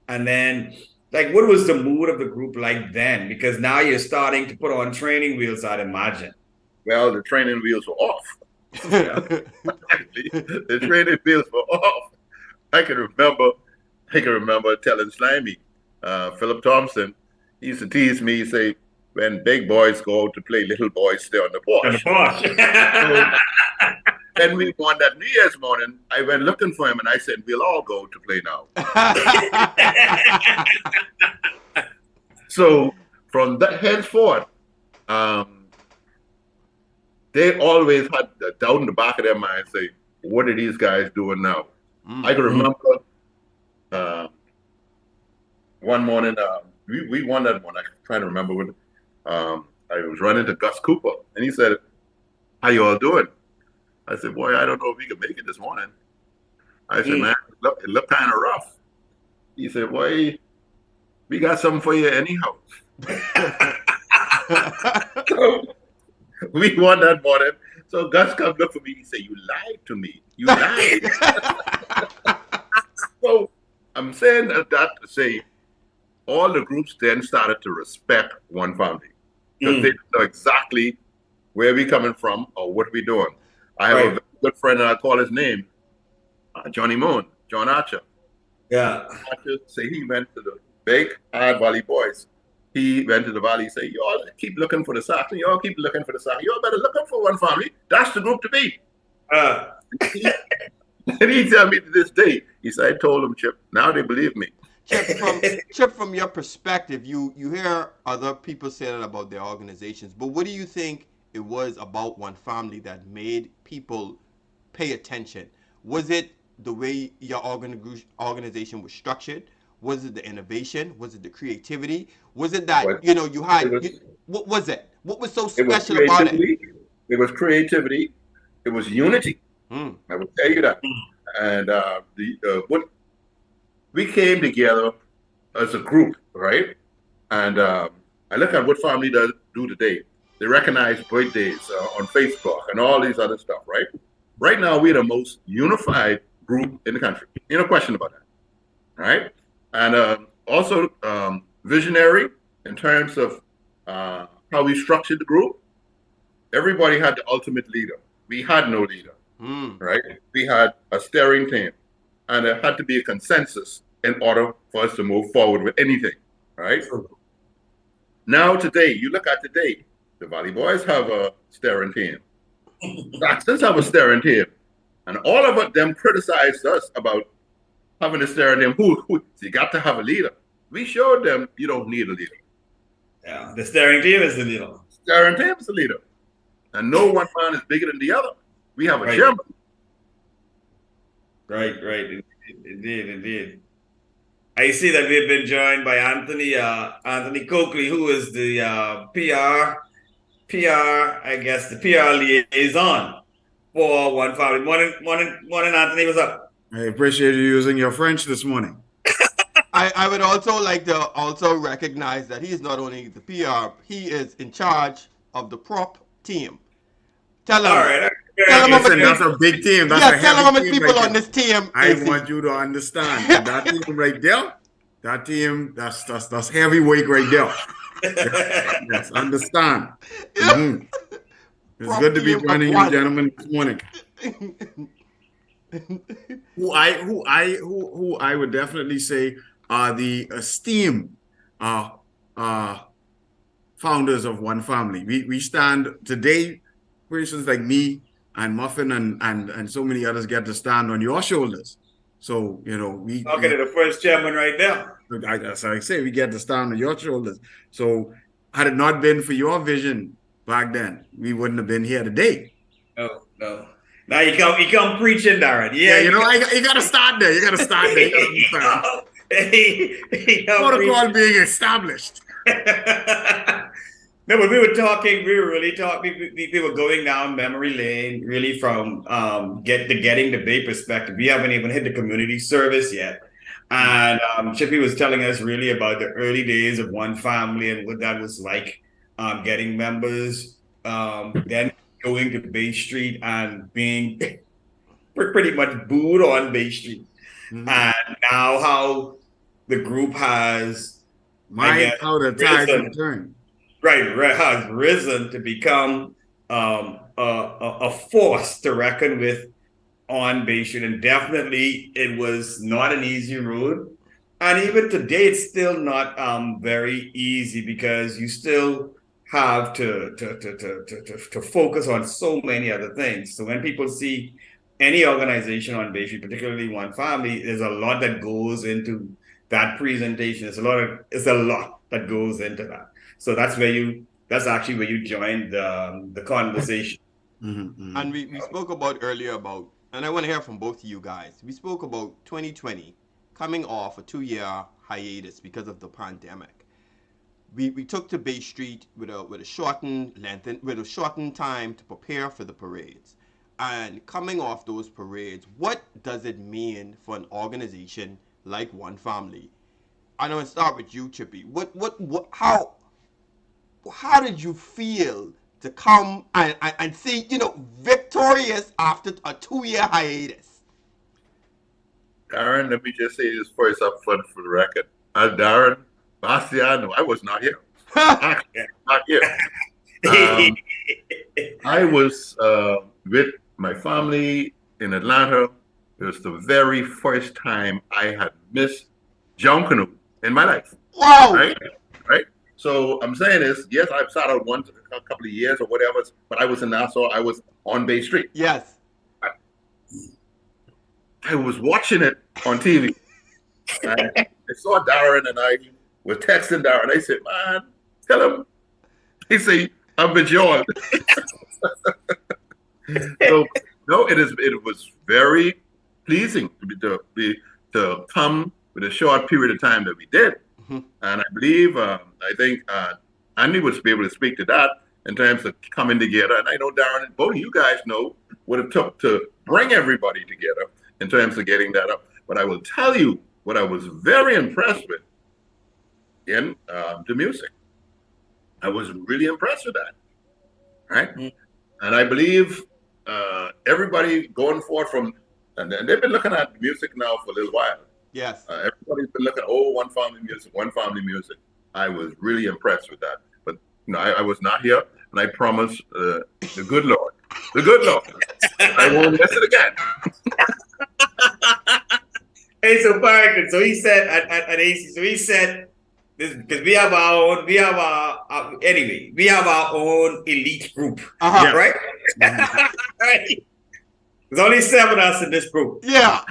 And then, like, what was the mood of the group like then? Because now you're starting to put on training wheels, I'd imagine. Well, the training wheels were off. The training wheels were off. I can remember telling Slimy, Philip Thompson, he used to tease me, he say, when big boys go out to play, little boys stay on the porch. So, when we won that New Year's morning, I went looking for him and I said, we'll all go to play now. So from that henceforth, they always had a doubt in the back of their mind, say, what are these guys doing now? I can remember one morning, we won that one. I'm trying to remember when I was running to Gus Cooper, and he said, how you all doing? I said, boy, I don't know if we can make it this morning. I said, man, it looked kind of rough. He said, boy, we got something for you anyhow. So, we won that morning. So Gus come look for me. He said, you lied to me. You lied. So I'm saying that to say all the groups then started to respect one family. Because they know exactly where we coming from or what we doing. I have a very good friend, and I call his name, Johnny Moon, John Archer. Yeah. Archer say he went to the big Hard Valley Boys he went to the valley. He said, "You all keep looking for the Saxon. You all keep looking for the Saxon. You all better look up for one family. That's the group to be." And he tell me to this day. He said, "I told him, Chip. Now they believe me." Chip, from your perspective, you hear other people say that about their organizations, but what do you think it was about One Family that made people pay attention? Was it the way your organization was structured? Was it the innovation? Was it the creativity? Was it that you had? What was it? What was so special about it? It was creativity. It was unity. I will tell you that. And what we came together as a group, right? And I look at what family does do today. They recognize birthdays on Facebook and all these other stuff, right? Right now, we're the most unified group in the country. No question about that, right? And also visionary in terms of how we structured the group. Everybody had the ultimate leader. We had no leader, right? We had a steering team, and there had to be a consensus in order for us to move forward with anything, right? Now today, you look at today, the Valley Boys have a steering team. Saxons have a steering team. And all of them criticized us about having a steering team. So you got to have a leader. We showed them you don't need a leader. Yeah, the steering team is the leader. Steering team is the leader. And no one man is bigger than the other. We have a chairman. Right. Indeed. I see that we've been joined by Anthony Coakley, who is the PR, I guess, the PR liaison for One Family. Morning, Anthony. What's up? I appreciate you using your French this morning. I would also like to also recognize that he is not only the PR, he is in charge of the prop team. Tell him. All right. Tell him Listen, that's a big team. That's tell him how many people on this team. I want you to understand that team right there. That team, that's heavyweight right there. Yes, understand. It's good to be joining you, gentlemen, this morning. Who I would definitely say are the esteemed founders of One Family. We stand today, persons like me and Muffin and so many others get to stand on your shoulders. So, we talking to the first chairman right there. That's how I say, we get to stand on your shoulders. So had it not been for your vision back then, we wouldn't have been here today. No. Now you come preaching, Darren. Yeah, you got to start there. You got to start there. You got to protocol being established. No, but we were really talking. We were going down memory lane, really from getting the Bay perspective. We haven't even hit the community service yet. And Chippy was telling us really about the early days of One Family and what that was like, getting members, then going to Bay Street and being pretty much booed on Bay Street. And now how the group has how the tides have turned. Right, has risen to become a force to reckon with on Bay Street. And definitely it was not an easy road. And even today, it's still not very easy because you still have to focus on so many other things. So when people see any organization on Bay Street, particularly One Family, there's a lot that goes into that presentation. It's a lot that goes into that. So that's actually where you joined the conversation. And we spoke about earlier about, and I want to hear from both of you guys. We spoke about 2020 coming off a 2-year hiatus because of the pandemic. We took to Bay Street with a shortened time to prepare for the parades. And coming off those parades, what does it mean for an organization like One Family? I know, and start with you, Chippy. How did you feel to come and see, victorious after a 2-year hiatus? Darren, let me just say this first up front for the record. Darren Bastiano, I was not here. Not here. I was with my family in Atlanta. It was the very first time I had missed Junkanoo in my life. Wow! Right? So I'm saying is, yes, I've sat out once a couple of years or whatever, but I was in Nassau. I was on Bay Street. Yes. I was watching it on TV. I saw Darren and I were texting Darren. I said, man, tell him. He said, I'm bejeweled. So no, it was very pleasing to come with a short period of time that we did. Mm-hmm. And I believe, I think Andy would be able to speak to that in terms of coming together. And I know Darren and both of you guys know what it took to bring everybody together in terms of getting that up. But I will tell you what I was very impressed with in the music. I was really impressed with that, right? Mm-hmm. And I believe everybody going forward and they've been looking at music now for a little while. Yes. Everybody's been looking at, one family music. I was really impressed with that. But I was not here, and I promise the good Lord, I won't miss it again. Hey, so Barrington, so he said at AC, so he said this because we have our own elite group, right? Right. There's only 7 of us in this group. Yeah.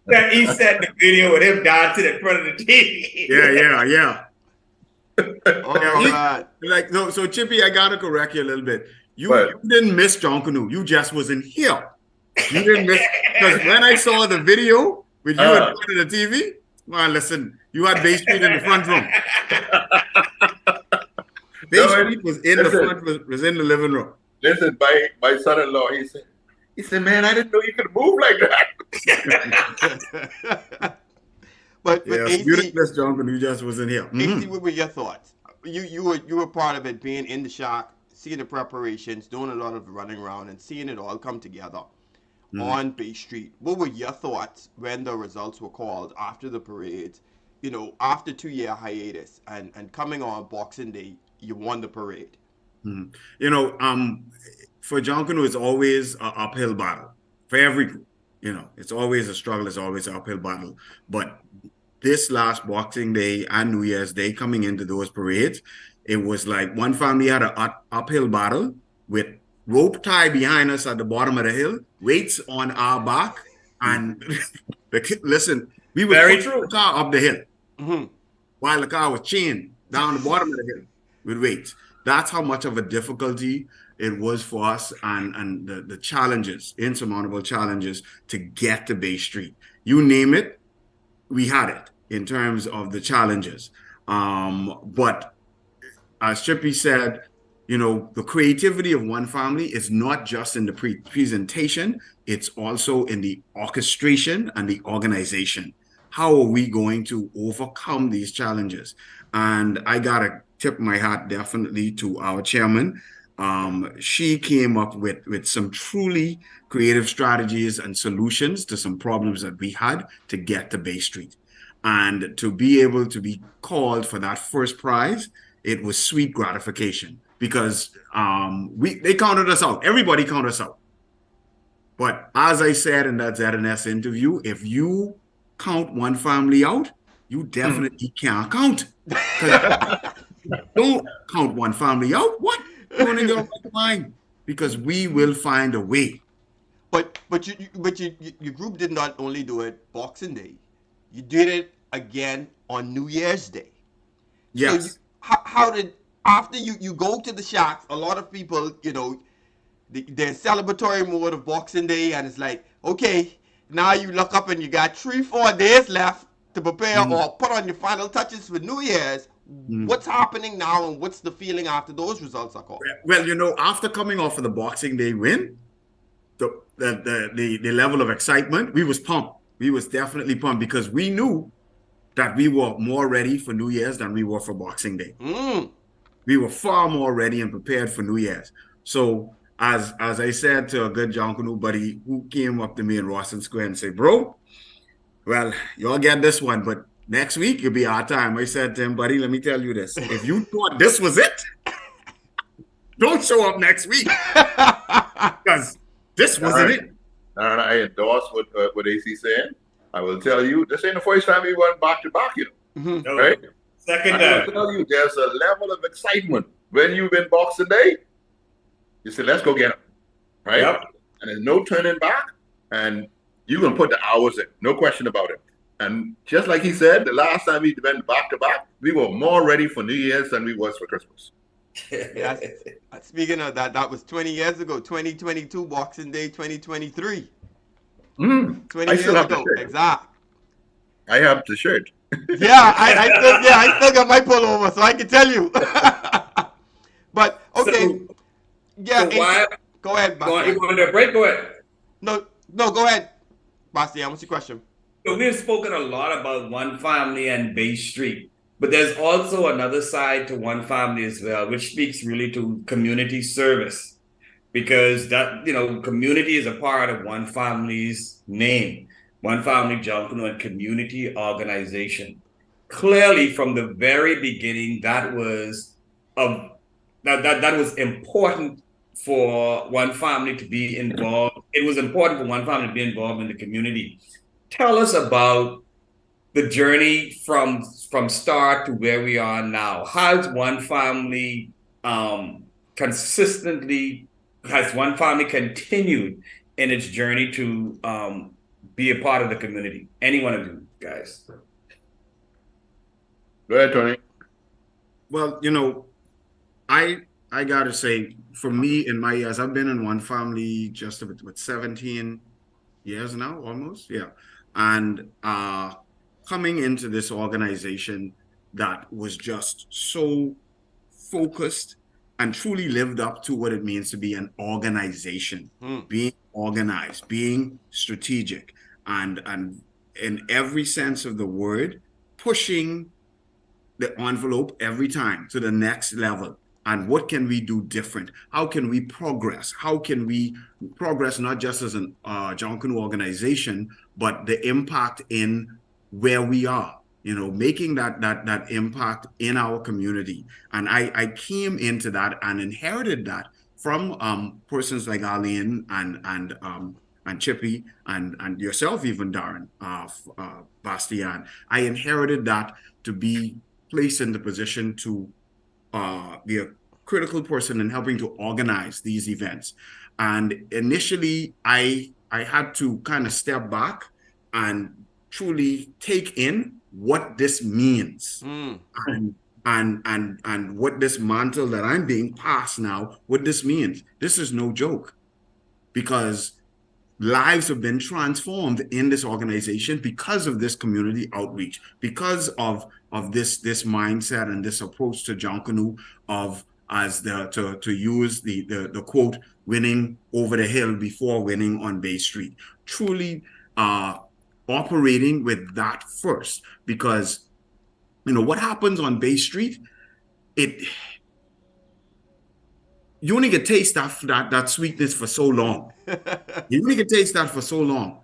That he sent the video with him dancing in front of the TV. Yeah. Oh, God. Like, no, so Chippy, I gotta correct you a little bit. You didn't miss Junkanoo. You just wasn't here. You didn't miss, because when I saw the video with you in front of the TV, well, listen, you had Bay Street in the front room. Bay Street was in the front, was in the living room. Listen, my son-in-law, he said, man, I didn't know you could move like that. but AC, you didn't miss Junkanoo, you just wasn't here. AC, what were your thoughts? You were part of it, being in the shock, seeing the preparations, doing a lot of running around, and seeing it all come together on Bay Street. What were your thoughts when the results were called after the parade? After 2-year hiatus and coming on Boxing Day, you won the parade. For Junkanoo, it's always an uphill battle for every group. It's always a struggle. It's always an uphill battle. But this last Boxing Day and New Year's Day, coming into those parades, it was like one family had an uphill battle with rope tie behind us at the bottom of the hill, weights on our back, and listen, we were pushing the car up the hill while the car was chained down the bottom of the hill with weights. That's how much of a difficulty it was for us, and the challenges, insurmountable challenges to get to Bay Street. You name it, we had it in terms of the challenges. But as Chippy said, the creativity of one family is not just in the presentation, it's also in the orchestration and the organization. How are we going to overcome these challenges? And I gotta tip my hat definitely to our chairman. She came up with some truly creative strategies and solutions to some problems that we had to get to Bay Street. And to be able to be called for that first prize, it was sweet gratification, because they counted us out. Everybody counted us out. But as I said in that ZNS interview, if you count one family out, you definitely can't count. Don't count one family out. What? Don't in your right mind, because we will find a way. But your group did not only do it Boxing Day, you did it again on New Year's Day. Yes. So how did, after you go to the shacks, a lot of people, they're in celebratory mode of Boxing Day, and it's like, okay, now you look up and you got 3-4 days left to prepare or put on your final touches for New Year's. What's happening now, and what's the feeling after those results are called? Well, after coming off of the Boxing Day win, the level of excitement, we was pumped. We was definitely pumped, because we knew that we were more ready for New Year's than we were for Boxing Day. We were far more ready and prepared for New Year's. So as I said to a good Junkanoo buddy who came up to me in Rawson Square and said, bro, well, y'all get this one, but next week it'll be our time. I said to him, buddy, let me tell you this. If you thought this was it, don't show up next week, because this wasn't it. And I endorse what AC said. I will tell you, this ain't the first time we went back to back, right? Second I time. will tell you, there's a level of excitement when you win Boxing Day. You say, let's go get them, right? Yep. And there's no turning back, and you're going to put the hours in, no question about it. And just like he said, the last time we went back-to-back, we were more ready for New Year's than we was for Christmas. Yes. Speaking of that, that was 20 years ago, 2022, Boxing Day 2023. 20 I still years have the ago, shirt. exact. I have the shirt. Yeah, I still got my pullover, so I can tell you. But okay, So, yeah. so why? Go ahead, You Bastian. want to break? Go ahead. No, go ahead, Bastian. What's your question? So we've spoken a lot about One Family and Bay Street, but there's also another side to One Family as well, which speaks really to community service, because that, community is a part of One Family's name. One Family, Junkanoo, and community organization. Clearly, from the very beginning, that was that was important for One Family to be involved. It was important for One Family to be involved in the community. Tell us about the journey from start to where we are now. Has One Family continued in its journey to be a part of the community? Any one of you guys? Go ahead, Tony. Well, I gotta say, for me, in my years, I've been in One Family just with 17 years now, almost. Yeah. And coming into this organization that was just so focused and truly lived up to what it means to be an organization, being organized, being strategic, and in every sense of the word, pushing the envelope every time to the next level. And what can we do different? How can we progress? How can we progress not just as an Junkanoo organization, but the impact in where we are, making that impact in our community. And I came into that and inherited that from persons like Arlene and Chippy and yourself, even Darren, Bastian. I inherited that to be placed in the position to be a critical person in helping to organize these events. And initially, I had to kind of step back and truly take in what this means, and what this mantle that I'm being passed now, what this means. This is no joke, because lives have been transformed in this organization because of this community outreach, because of this mindset and this approach to Junkanoo to use the quote, winning over the hill before winning on Bay Street. Truly operating with that first, because what happens on Bay Street, you only get taste that sweetness for so long. You only get taste that for so long.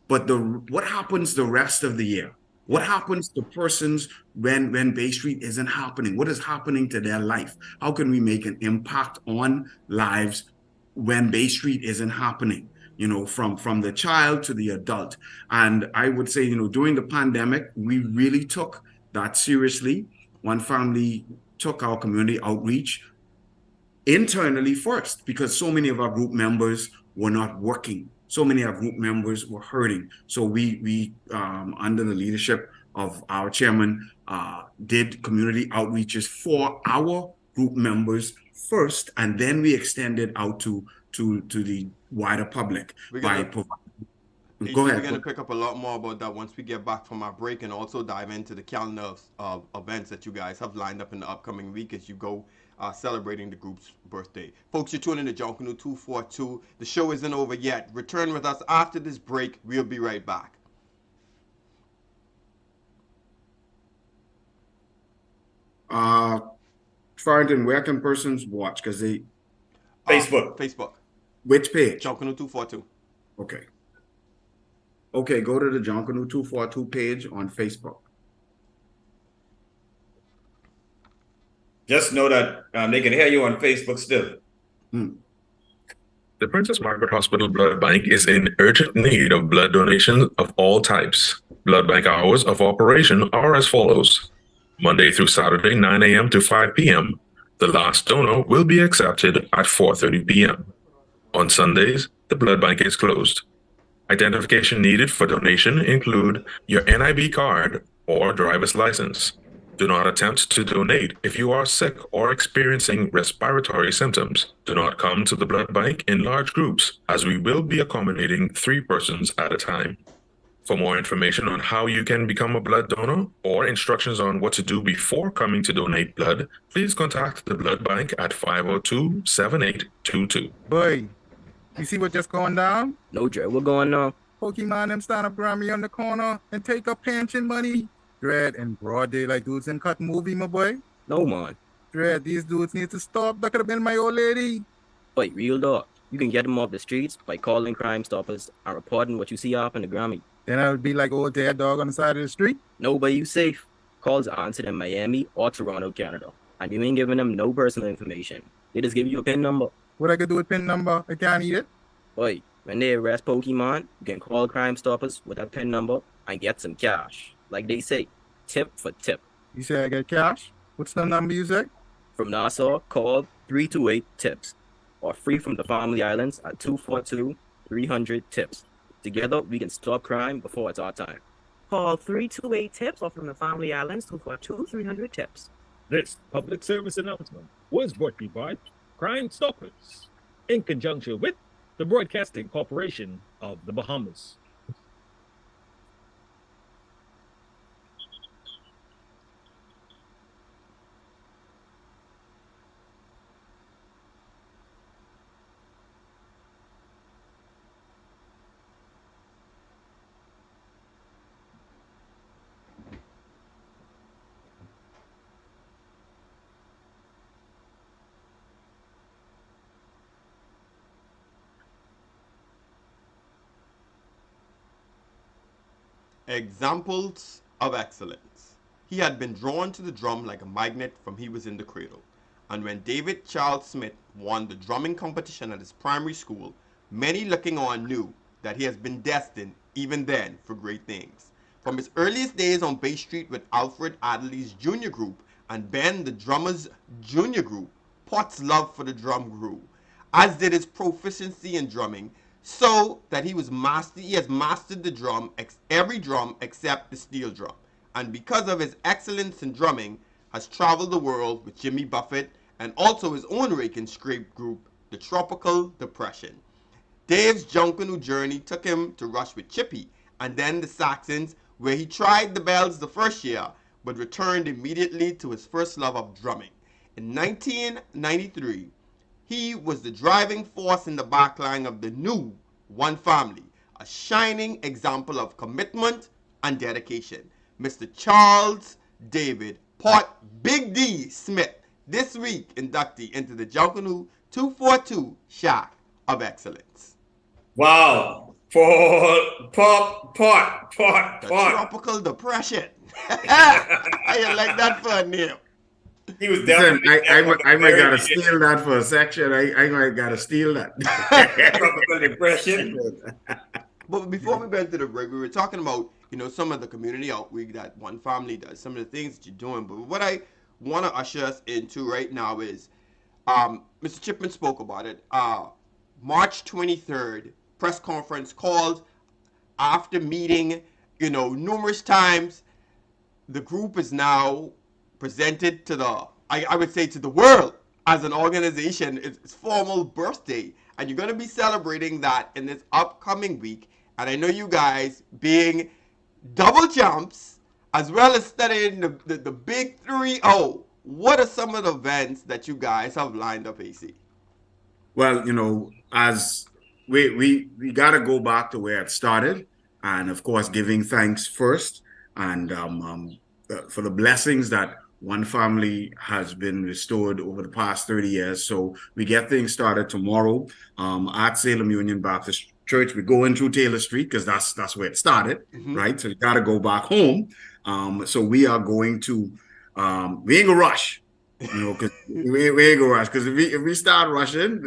But what happens the rest of the year? What happens to persons when Bay Street isn't happening? What is happening to their life? How can we make an impact on lives when Bay Street isn't happening? From the child to the adult. And I would say, during the pandemic, we really took that seriously. One Family took our community outreach internally first, because so many of our group members were not working. So many of our group members were hurting. So we under the leadership of our chairman, did community outreaches for our group members first, and then we extended out to the wider public. Go ahead. We're going to pick up a lot more about that once we get back from our break, and also dive into the calendar of events that you guys have lined up in the upcoming week as you go celebrating the group's birthday. Folks, you're tuning to Junkanoo 242. The show isn't over yet. Return with us after this break. We'll be right back. Farrington, where can persons watch? Because they... Facebook. Which page? Junkanoo 242. Okay, go to the Junkanoo 242 page on Facebook. Just know that they can hear you on Facebook still. The Princess Margaret Hospital Blood Bank is in urgent need of blood donations of all types. Blood bank hours of operation are as follows. Monday through Saturday, 9 a.m. to 5 p.m. The last donor will be accepted at 4:30 p.m. On Sundays, the blood bank is closed. Identification needed for donation include your NIB card or driver's license. Do not attempt to donate if you are sick or experiencing respiratory symptoms. Do not come to the blood bank in large groups, as we will be accommodating 3 persons at a time. For more information on how you can become a blood donor or instructions on what to do before coming to donate blood, please contact the blood bank at 502-7822. Boy, you see what just going down? No, Dre, what going on? Pokemon them stand up Grammy on the corner and take up pension money. Dread and broad daylight dudes in cut movie, my boy. No, man. Dread, these dudes need to stop. That could have been my old lady. Wait, real dog. You can get them off the streets by calling Crime Stoppers and reporting what you see off in the Grammy. Then I would be like old dead dog on the side of the street. Nobody you safe. Calls are answered in Miami or Toronto, Canada. And you ain't giving them no personal information. They just give you a PIN number. What I could do with PIN number? I can't eat it. Wait, when they arrest Pokemon, you can call Crime Stoppers with that PIN number and get some cash. Like they say, tip for tip. You say I get cash? What's the number you say? From Nassau, call 328-TIPS. Or free from the Family Islands at 242-300-TIPS. Together, we can stop crime before it's our time. Call 328-TIPS or from the Family Islands 242-300-TIPS. This public service announcement was brought to you by Crime Stoppers in conjunction with the Broadcasting Corporation of the Bahamas. Examples of excellence. He had been drawn to the drum like a magnet from he was in the cradle. And when David Charles Smith won the drumming competition at his primary school, many looking on knew that he has been destined, even then, for great things. From his earliest days on Bay Street with Alfred Adderley's junior group and Ben the drummer's junior group, Potts' love for the drum grew, as did his proficiency in drumming, so that he has mastered the drum, every drum except the steel drum, and because of his excellence in drumming, has traveled the world with Jimmy Buffett and also his own rake and scrape group, the Tropical Depression. Dave's Junkanoo journey took him to Rush with Chippy and then the Saxons, where he tried the bells the first year, but returned immediately to his first love of drumming. In 1993, he was the driving force in the backline of the new One Family, a shining example of commitment and dedication. Mr. Charles David Port Big D Smith, this week inductee into the Junkanoo 242 Shack of Excellence. Wow. For Pot. Tropical Depression. How you like that for a name? He was definitely. I might gotta steal that for a section. I might gotta steal that. Tropical Depression. But before we went to the break, we were talking about, some of the community outreach that One Family does, some of the things that you're doing. But what I want to usher us into right now is, Mr. Chipman spoke about it. March 23rd, press conference called after meeting, numerous times. The group is now presented to I would say to the world as an organization. It's formal birthday, and you're going to be celebrating that in this upcoming week. And I know you guys, being double champs as well as studying the big 3-0, what are some of the events that you guys have lined up, AC? Well, as we got to go back to where it started, and of course giving thanks first, and for the blessings that One Family has been restored over the past 30 years. So we get things started tomorrow at Salem Union Baptist Church. We go in through Taylor Street because that's where it started, right? So you got to go back home. So we are going to, we ain't gonna rush, because we ain't gonna rush, because if we start rushing,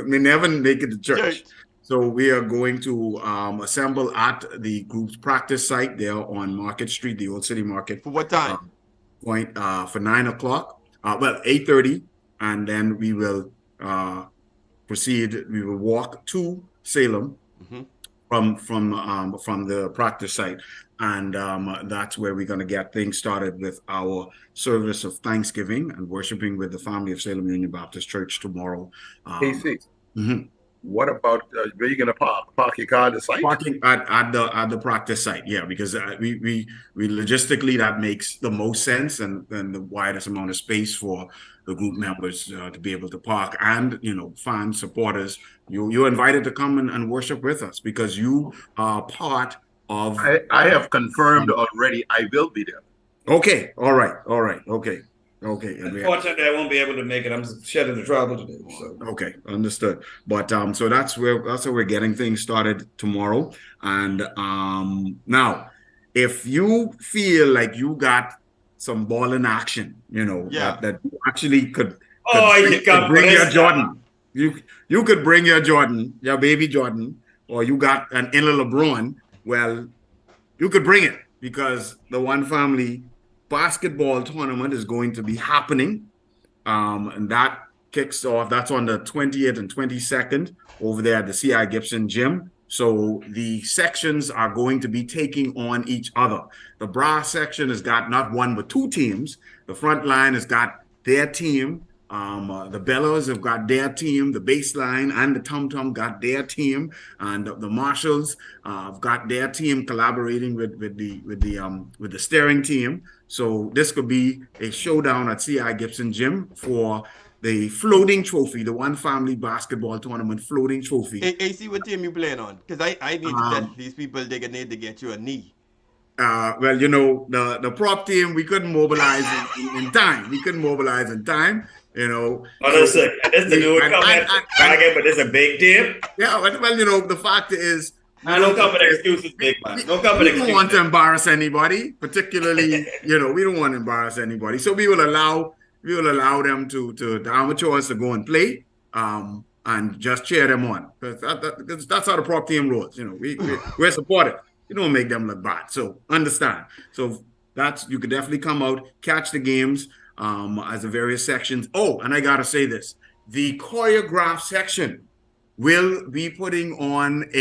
we never make it to church. So we are going to assemble at the group's practice site there on Market Street, the Old City Market. For what time? point for 9 o'clock. 8:30, and then we will proceed. We will walk to Salem from the practice site, and that's where we're going to get things started with our service of Thanksgiving and worshiping with the family of Salem Union Baptist Church tomorrow. AC. What about where you going to park your car at the site? Parking at the practice site, yeah, because we logistically that makes the most sense and the widest amount of space for the group members to be able to park, and fans, supporters. You're invited to come and worship with us because you are part of. I have confirmed already. I will be there. Okay, all right, okay. Unfortunately, I won't be able to make it. I'm scheduled to travel today. So. Okay, understood. But so that's where we're getting things started tomorrow. And now, if you feel like you got some ball in action, that you actually could bring your Jordan. You could bring your Jordan, your baby Jordan, or you got an inner LeBron. Well, you could bring it because the One Family basketball tournament is going to be happening, and that kicks off. That's on the 20th and 22nd over there at the C.I. Gibson Gym. So the sections are going to be taking on each other. The brass section has got not one but two teams. The front line has got their team. The Bellows have got their team. The baseline and the Tum Tum got their team, and the Marshalls have got their team collaborating with the steering team. So this could be a showdown at C.I. Gibson Gym for the floating trophy, the One Family basketball tournament floating trophy. AC, what team you playing on? Because I need to tell these people they're gonna need to get you a knee. Well, the prop team, we couldn't mobilize in time. We couldn't mobilize in time. Oh, that's the dude coming but it's a big team. Yeah, well, the fact is, I don't come with excuses, big man. Don't come with excuses. We don't want to embarrass anybody, particularly, we don't want to embarrass anybody. So we will allow them to the amateurs to go and play, and just cheer them on. Because that's how the prop team rolls. We're supportive. You don't make them look bad. So understand. So you could definitely come out, catch the games as the various sections. Oh, and I gotta say this: the choreographed section will be putting on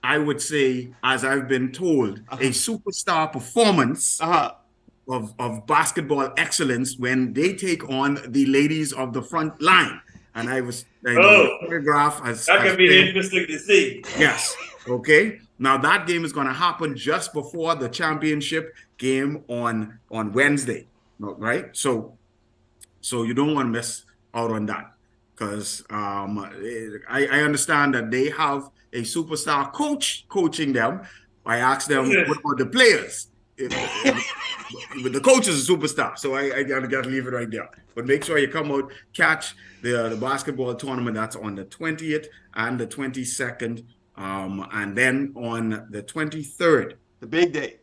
I would say, as I've been told, a superstar performance of basketball excellence when they take on the ladies of the front line. And choreograph that could be interesting to see. Yes. Okay. Now that game is going to happen just before the championship game on Wednesday, right? So you don't want to miss out on that, because I understand that they have a superstar coach coaching them. I asked them, what about the players? The coach is a superstar, so I gotta leave it right there. But make sure you come out, catch the basketball tournament. That's on the 20th and the 22nd. And then on the 23rd, the big day,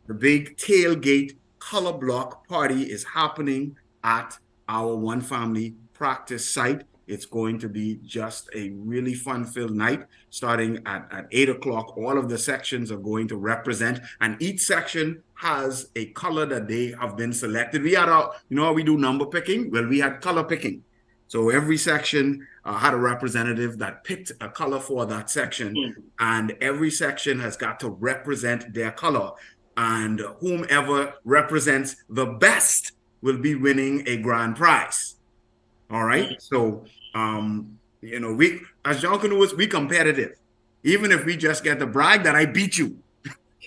the big tailgate color block party is happening at our One Family practice site. It's going to be just a really fun-filled night, starting at 8 o'clock. All of the sections are going to represent, and each section has a color that they have been selected. We had how we do number picking? Well, we had color picking. So every section had a representative that picked a color for that section, and every section has got to represent their color. And whomever represents the best will be winning a grand prize. All right. So, we as Junkanoo, we competitive. Even if we just get the brag that I beat you,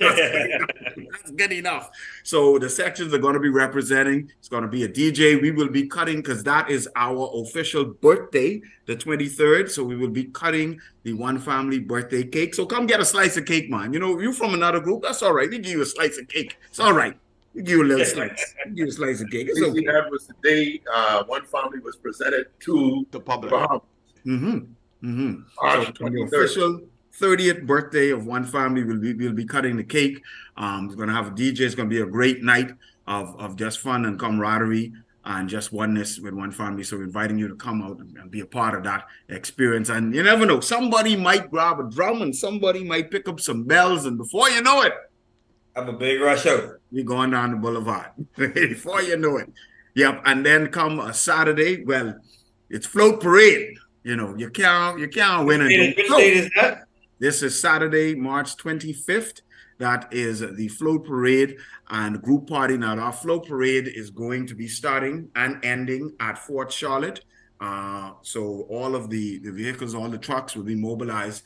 that's good enough. So the sections are going to be representing. It's going to be a DJ. We will be cutting, because that is our official birthday, the 23rd. So we will be cutting the One Family birthday cake. So come get a slice of cake, man. You from another group. That's all right. We give you a slice of cake. It's all right. We give you a little slice. We give you a slice of cake. It's okay. That was the day One Family was presented to the public. So the official 30th birthday of One Family, we'll be cutting the cake. We're going to have a DJ. It's going to be a great night of just fun and camaraderie and just oneness with One Family. So we're inviting you to come out and be a part of that experience. And you never know, somebody might grab a drum and somebody might pick up some bells, and before you know it, Have a big rush out. We're going down the boulevard before you know it. Yep, and then come a Saturday. Well, it's float parade. You know, you can't win and don't Which float. date is that? This is Saturday, March 25th. That is the float parade and group party. Now, our float parade is going to be starting and ending at Fort Charlotte. So all of the vehicles, all the trucks will be mobilized,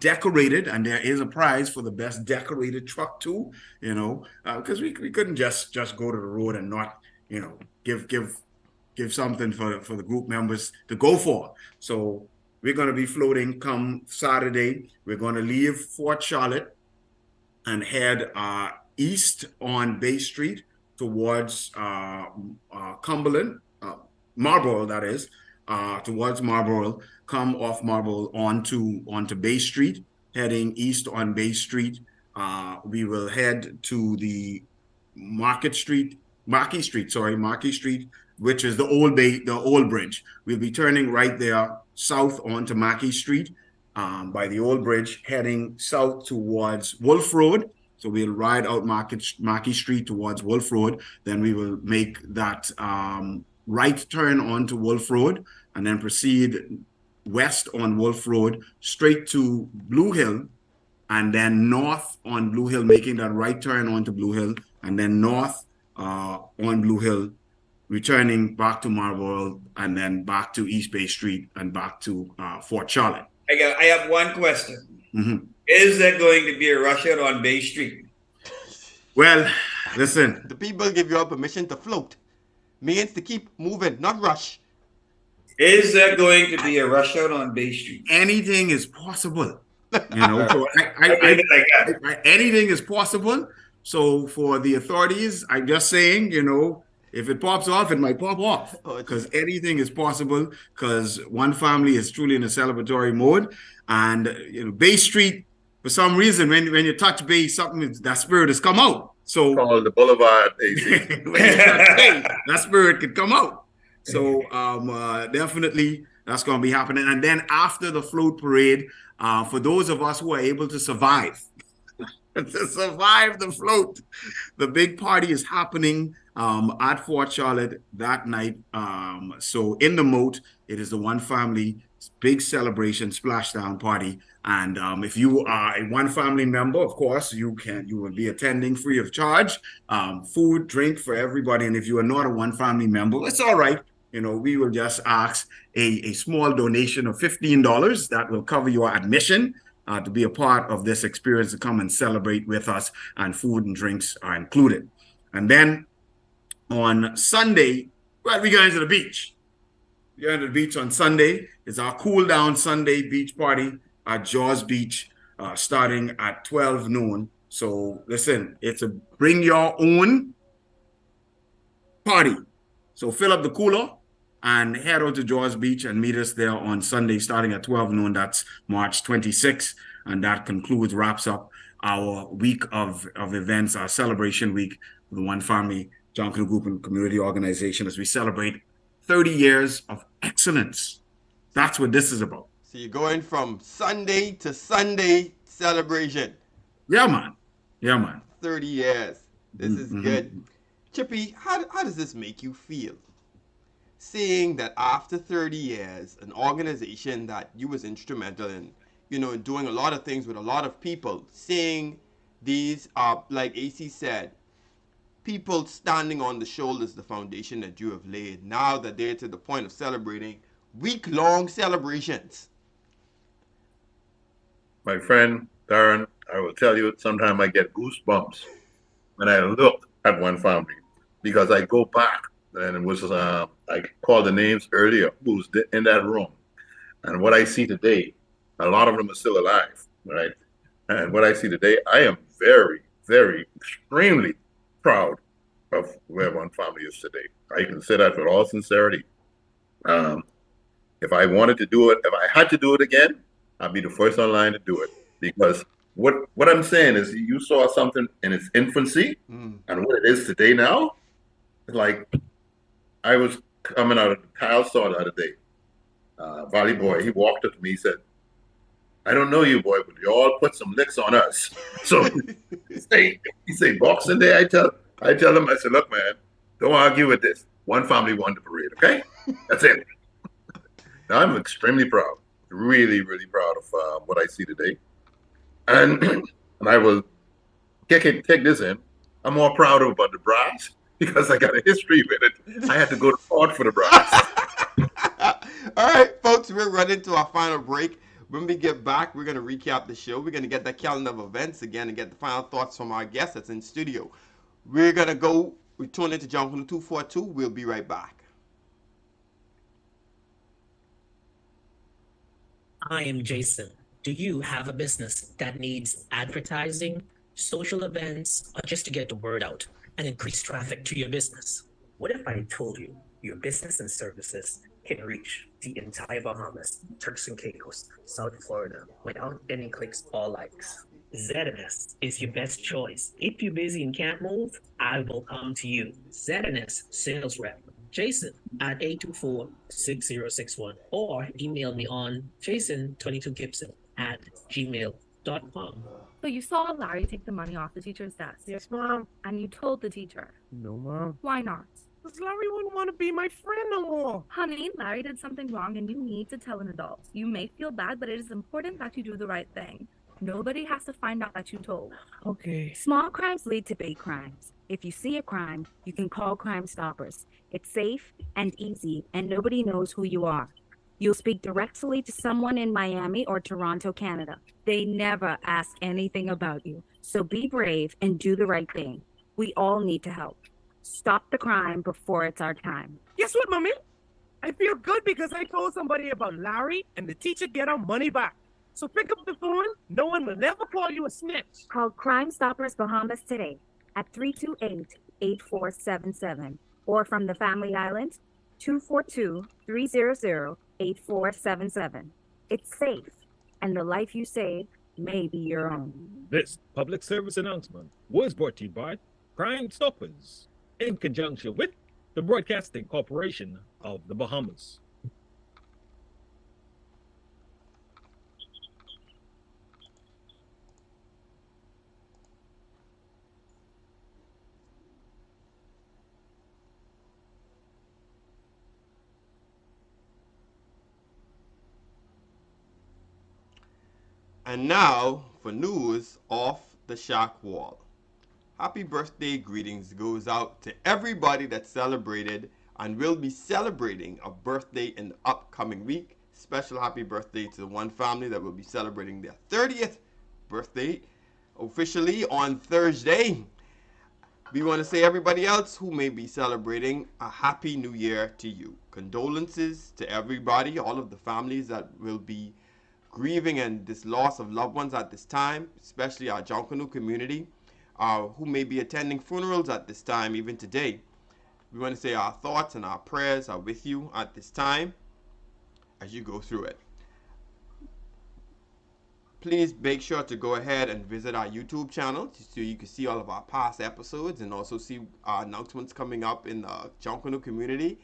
decorated, and there is a prize for the best decorated truck too. You know, because we couldn't just go to the road and not, you know, give something for the group members to go for. So we're going to be floating come Saturday. We're going to leave Fort Charlotte and head east on Bay Street towards Cumberland, Marlborough, that is, towards Marlborough, come off Marlborough onto Bay Street, heading east on Bay Street. We will head to the Marquis Street, which is the old bridge. We'll be turning right there south onto Marquis Street by the old bridge, heading south towards Wolf Road. So we'll ride out Marquis Street towards Wolf Road. Then we will make that right turn onto Wolf Road and then proceed west on Wolf Road straight to Blue Hill, and then north on Blue Hill, making that right turn onto Blue Hill, and then north on Blue Hill, returning back to Marlborough, and then back to East Bay Street and back to Fort Charlotte. I have one question. Mm-hmm. Is there going to be a rush out on Bay Street? Well, listen. The people give you permission to float. Means to keep moving, not rush. Is there going to be a rush out on Bay Street? Anything is possible. You know, so anything is possible. So for the authorities, I'm just saying, you know, if it pops off, it might pop off, because anything is possible, because one family is truly in a celebratory mode. And, you know, Bay Street, for some reason, when you touch Bay, something, that spirit has come out. So called the Boulevard. when you touch Bay, that spirit could come out. So definitely that's going to be happening. And then after the float parade, for those of us who are able to survive, the float, the big party is happening at Fort Charlotte that night. So in the moat, it is the one family big celebration splashdown party. And if you are a one family member, of course, you will be attending free of charge. Food, drink for everybody. And if you are not a one family member, it's all right. You know, we will just ask a small donation of $15 that will cover your admission to be a part of this experience, to come and celebrate with us, and food and drinks are included. And then on Sunday, well, we're going to the beach. We're going to the beach on Sunday. It's our cool down Sunday beach party at Jaws Beach, starting at 12 noon. So listen, it's a bring your own party. So fill up the cooler and head out to Jaws Beach and meet us there on Sunday, starting at 12 noon. That's March 26th. And that wraps up our week of events, our celebration week, the One Family Junkanoo Group and Community Organization, as we celebrate 30 years of excellence. That's what this is about. So you're going from Sunday to Sunday celebration. Yeah, man. Yeah, man. 30 years. This is good. Chippy, how does this make you feel? Seeing that after 30 years, an organization that you was instrumental in, you know, doing a lot of things with a lot of people, seeing these, like AC said, people standing on the shoulders, the foundation that you have laid, now that they're to the point of celebrating week-long celebrations. My friend, Darren, I will tell you, sometimes I get goosebumps when I look at One Family, because I go back, and it was, I called the names earlier, who's in that room. And what I see today, a lot of them are still alive, right? And what I see today, I am very, very, extremely proud of where One Family is today. I can say that with all sincerity. If I wanted to do it, if I had to do it again, I'd be the first online to do it. Because what I'm saying is, you saw something in its infancy, and what it is today now, like, I was coming out of the tile store the other day. Valley Boy, he walked up to me, he said, I don't know you, boy, but you all put some licks on us. So he say, Boxing Day, I tell him, I said, look, man, don't argue with this. One family won the parade, okay? That's it. Now, I'm extremely proud, really, really proud of what I see today. And and I will take this in. I'm more proud about the brass because I got a history with it. I had to go to court for the brass. All right, folks, we're running to our final break. When we get back, we're going to recap the show. We're going to get that calendar of events again and get the final thoughts from our guest that's in studio. We're going to tune into Junkanoo 242. We'll be right back. I am Jason. Do you have a business that needs advertising, social events, or just to get the word out and increase traffic to your business? What if I told you your business and services can reach the entire Bahamas, Turks and Caicos, South Florida without any clicks or likes? ZNS is your best choice. If you're busy and can't move, I will come to you. ZNS Sales Rep Jason at 824-6061 or email me on jason22gibson@gmail.com. So you saw Larry take the money off the teacher's desk? Yes, Mom. And you told the teacher? No, Mom. Why not? Because Larry wouldn't want to be my friend no more. Honey, Larry did something wrong and you need to tell an adult. You may feel bad, but it is important that you do the right thing. Nobody has to find out that you told. Okay. Small crimes lead to big crimes. If you see a crime, you can call Crime Stoppers. It's safe and easy, and nobody knows who you are. You'll speak directly to someone in Miami or Toronto, Canada. They never ask anything about you. So be brave and do the right thing. We all need to help. Stop the crime before it's our time. Guess what, Mommy? I feel good because I told somebody about Larry and the teacher get our money back. So pick up the phone. No one will ever call you a snitch. Call Crime Stoppers Bahamas today at 328-8477 or from the Family Islands, 242-300-8477. It's safe, and the life you save may be your own. This public service announcement was brought to you by Crime Stoppers in conjunction with the Broadcasting Corporation of the Bahamas. And now for news off the shock wall. Happy birthday greetings goes out to everybody that celebrated and will be celebrating a birthday in the upcoming week. Special happy birthday to the one family that will be celebrating their 30th birthday officially on Thursday. We want to say everybody else who may be celebrating a happy new year to you. Condolences to everybody, all of the families that will be grieving and this loss of loved ones at this time, especially our Junkanoo community, who may be attending funerals at this time, even today. We want to say our thoughts and our prayers are with you at this time as you go through it. Please make sure to go ahead and visit our YouTube channel so you can see all of our past episodes and also see our announcements coming up in the Junkanoo community.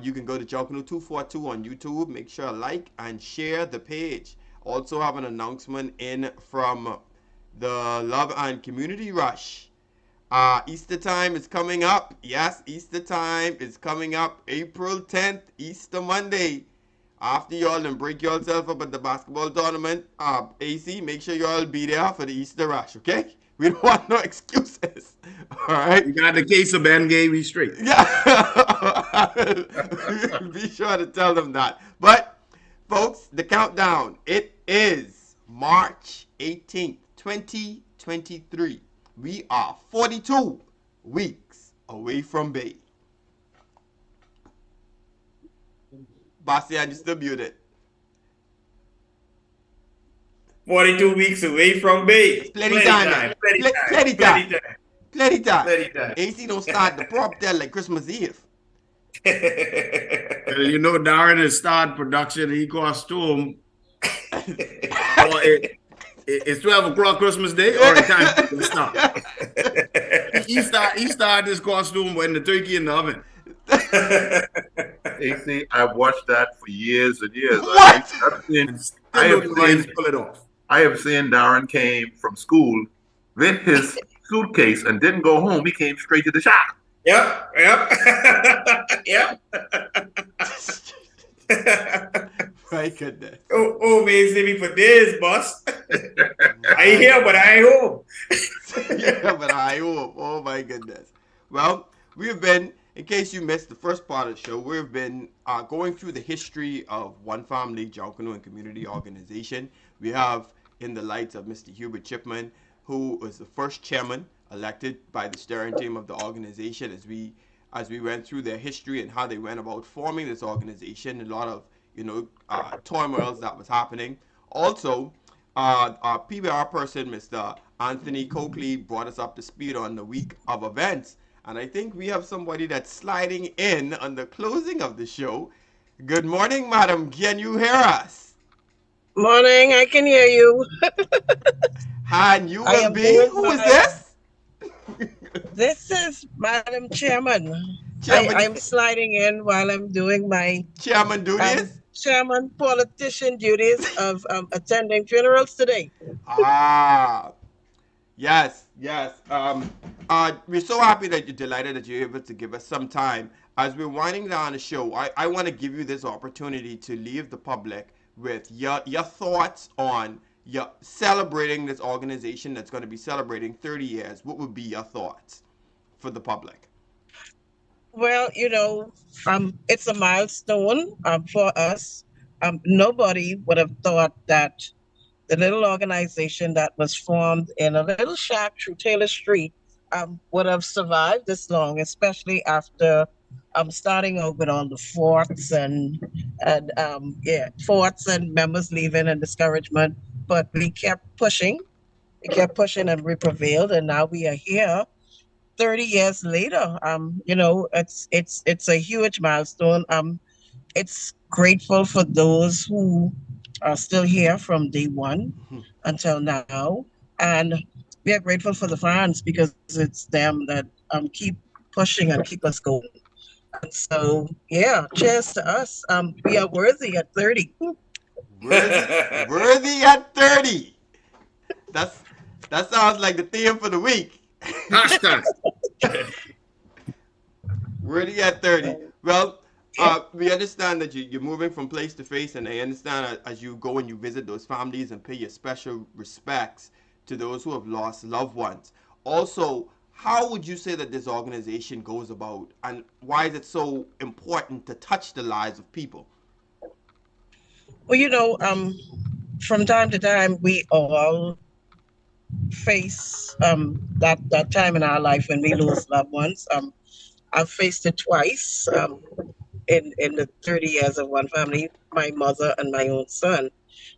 You can go to Junkanoo 242 on YouTube. Make sure to like and share the page. Also have an announcement in from the Love and Community Rush. Easter time is coming up. Yes, Easter time is coming up. April 10th, Easter Monday. After y'all and break yourself up at the basketball tournament, AC, make sure y'all be there for the Easter Rush, okay? We don't want no excuses. All right. You got the case of Ben Gay, we straight. Yeah. Be sure to tell them that. But, folks, the countdown. It is March 18th, 2023. We are 42 weeks away from Bay. Bastian, you still muted. 42 weeks away from Bay. Plenty time. AC don't start the prop there like Christmas Eve. You know, Darren has started production. He costume. It's 12 o'clock Christmas Day or the time to start. He started this costume when the turkey in the oven. AC, I've watched that for years and years. What? I have Lines seen pull it off. I have seen Darren came from school with his suitcase and didn't go home. He came straight to the shop. Yep. Yep. My goodness. Oh, man, see me for days, boss. I ain't here, but I ain't home. Yeah, but I hope. Oh my goodness. Well, we have been, in case you missed the first part of the show, we've been going through the history of One Family Junkanoo and Community Organization. We have in the lights of Mr. Hubert Chipman, who was the first chairman elected by the steering team of the organization as we went through their history and how they went about forming this organization. A lot of turmoils that was happening. Also, our PBR person, Mr. Anthony Coakley, brought us up to speed on the week of events. And I think we have somebody that's sliding in on the closing of the show. Good morning, madam. Can you hear us? Morning, I can hear you. And you will be? Who is this? This is Madam Chairman. Chairman. I'm sliding in while I'm doing my chairman duties. Chairman politician duties of attending funerals today. Yes. We're so happy that you're delighted that you're able to give us some time. As we're winding down the show, I want to give you this opportunity to leave the public with your thoughts on your celebrating this organization that's going to be celebrating 30 years. What would be your thoughts for the public? Well, it's a milestone for us. Nobody would have thought that the little organization that was formed in a little shack through Taylor Street would have survived this long, especially after starting out with all the forts and forts and members leaving and discouragement. But we kept pushing. And we prevailed, and now we are here 30 years later. It's a huge milestone. It's grateful for those who are still here from day one until now. And we are grateful for the fans because it's them that keep pushing and keep us going. And so, cheers to us. We are worthy at 30. Worthy at 30. That sounds like the theme for the week. Worthy at 30. Well, we understand that you're moving from place to place, and I understand as you go and you visit those families and pay your special respects to those who have lost loved ones. Also, how would you say that this organization goes about, and why is it so important to touch the lives of people? Well, from time to time, we all face that time in our life when we lose loved ones. I've faced it twice in the 30 years of One Family, my mother and my own son.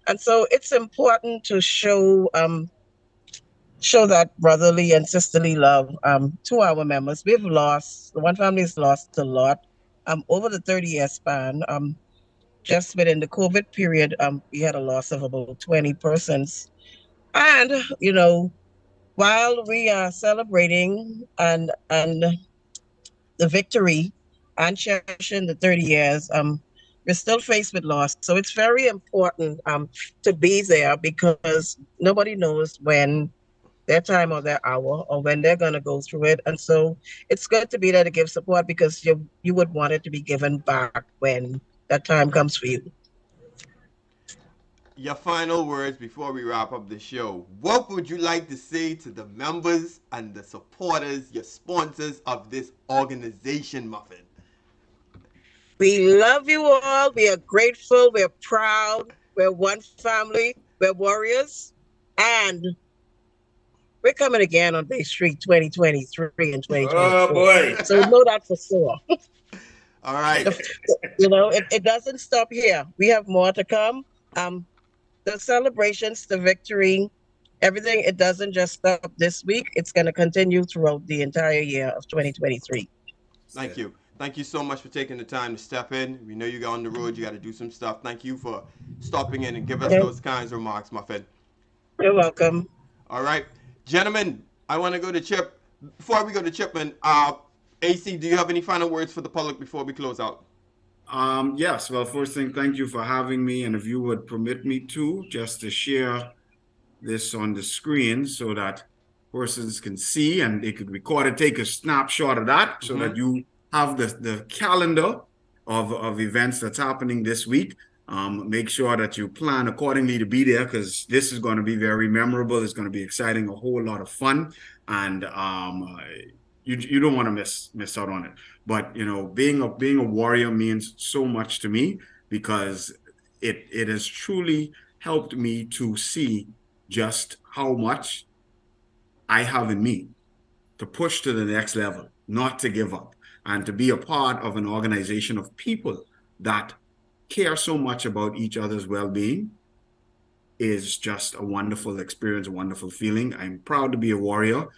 And so it's important to show that brotherly and sisterly love to our members. The One Family's lost a lot over the 30-year span. Just within the COVID period, we had a loss of about 20 persons. And, while we are celebrating and the victory and cherishing the 30 years, we're still faced with loss. So it's very important to be there because nobody knows when their time or their hour or when they're going to go through it. And so it's good to be there to give support because you would want it to be given back when that time comes for you. Your final words before we wrap up the show. What would you like to say to the members and the supporters, your sponsors of this organization, Muffin? We love you all. We are grateful. We're proud. We're one family. We're warriors. And we're coming again on Bay Street 2023 and 2024. Oh, boy. So know that for sure. All right. It doesn't stop here. We have more to come. The celebrations, the victory, everything, it doesn't just stop this week. It's going to continue throughout the entire year of 2023. Thank you. Thank you so much for taking the time to step in. We know you got on the road. You got to do some stuff. Thank you for stopping in and give us those kinds of remarks, Muffin. You're welcome. All right. Gentlemen, I want to go to Chip. Before we go to Chipman, AC, do you have any final words for the public before we close out? Yes. Well, first thing, thank you for having me. And if you would permit me to, just to share this on the screen so that persons can see and they could record it, take a snapshot of that so that you have the calendar of events that's happening this week. Make sure that you plan accordingly to be there because this is going to be very memorable. It's going to be exciting, a whole lot of fun. And you don't want to miss out on it. But being a warrior means so much to me because it has truly helped me to see just how much I have in me to push to the next level, not to give up, and to be a part of an organization of people that care so much about each other's well-being is just a wonderful experience, a wonderful feeling. I'm proud to be a warrior.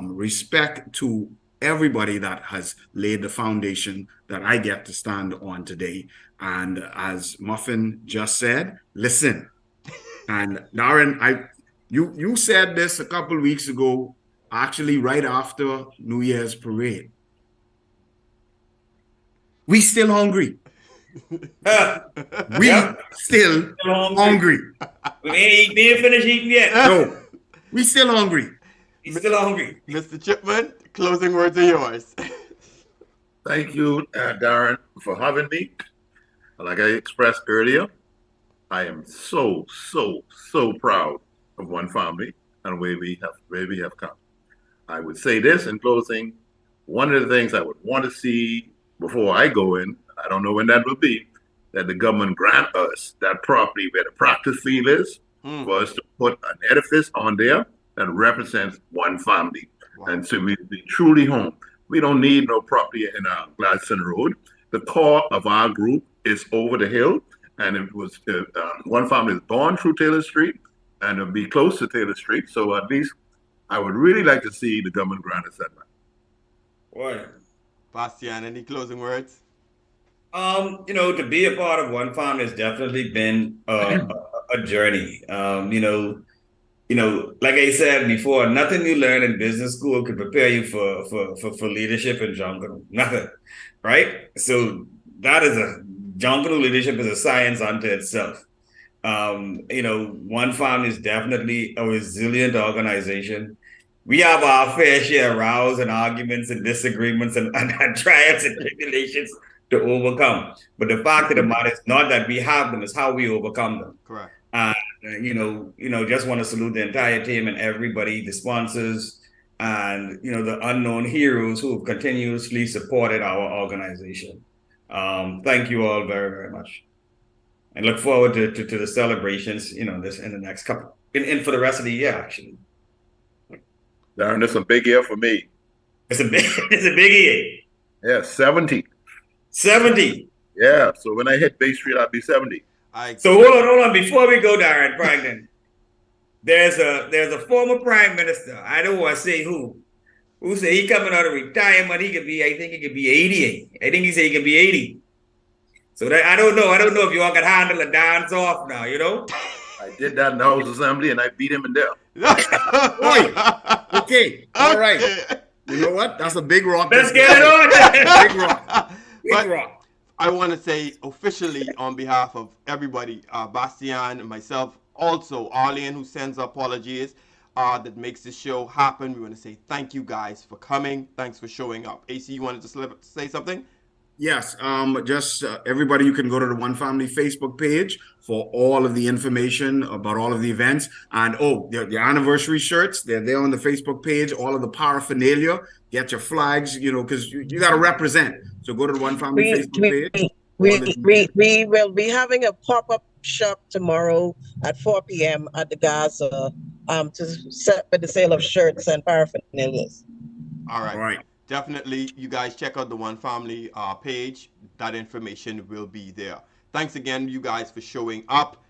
Respect to everybody that has laid the foundation that I get to stand on today. And as Muffin just said, listen. And Darren, you said this a couple of weeks ago, actually right after New Year's parade. We still hungry. We still hungry. We ain't finished eating yet. No, we still hungry. He's still hungry. Mr. Chipman, closing words are yours. Thank you, Darren, for having me. Like I expressed earlier, I am so proud of One Family and where we have come. I would say this in closing: one of the things I would want to see before I go in, I don't know when that will be, that the government grant us that property where the practice field is for us to put an edifice on there that represents One Family. Wow. And so we be truly home. We don't need no property in Gladstone Road. The core of our group is over the hill, and it was One Family is born through Taylor Street, and it'll be close to Taylor Street. So at least I would really like to see the government grant us that land. Boy. Bastian, any closing words? To be a part of One Family has definitely been a journey. Like I said before, nothing you learn in business school could prepare you for leadership in Junkanoo. Nothing, right? So Junkanoo leadership is a science unto itself. One Family is definitely a resilient organization. We have our fair share of rows and arguments and disagreements and trials and tribulations to overcome. But the fact of the matter is not that we have them, it's how we overcome them. Correct. Just want to salute the entire team and everybody, the sponsors, and the unknown heroes who have continuously supported our organization. Thank you all very, very much, and look forward to the celebrations. This in the next couple, and for the rest of the year, actually. Darren, this is a big year for me. It's a big year. Yeah, 70. 70. Yeah. So when I hit Bay Street, I'll be 70. So hold on. Before we go, Darren Franklin, there's a former prime minister. I don't want to say who said he coming out of retirement. I think he could be 88. I think he said he could be 80. So I don't know. I don't know if you all can handle a dance off now. I did that in the House Assembly and I beat him in there. Okay. All right. You know what? That's a big rock. Let's get it on. Big rock. Big rock. I want to say officially on behalf of everybody, Bastian and myself, also Arlene, who sends apologies, that makes this show happen. We want to say thank you guys for coming. Thanks for showing up. AC, you wanted to say something? Yes, everybody, you can go to the One Family Facebook page for all of the information about all of the events. And the anniversary shirts, they're there on the Facebook page, all of the paraphernalia. Get your flags, because you got to represent. So go to the One Family Facebook page. We will be having a pop-up shop tomorrow at 4 p.m. at the Gaza to set for the sale of shirts and paraphernalia. All right. Definitely, you guys check out the One Family page. That information will be there. Thanks again, you guys, for showing up.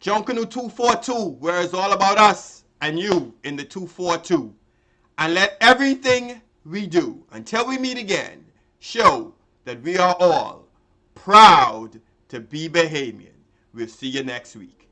Junkanoo 242, where it's all about us and you in the 242. And let everything we do, until we meet again, show that we are all proud to be Bahamian. We'll see you next week.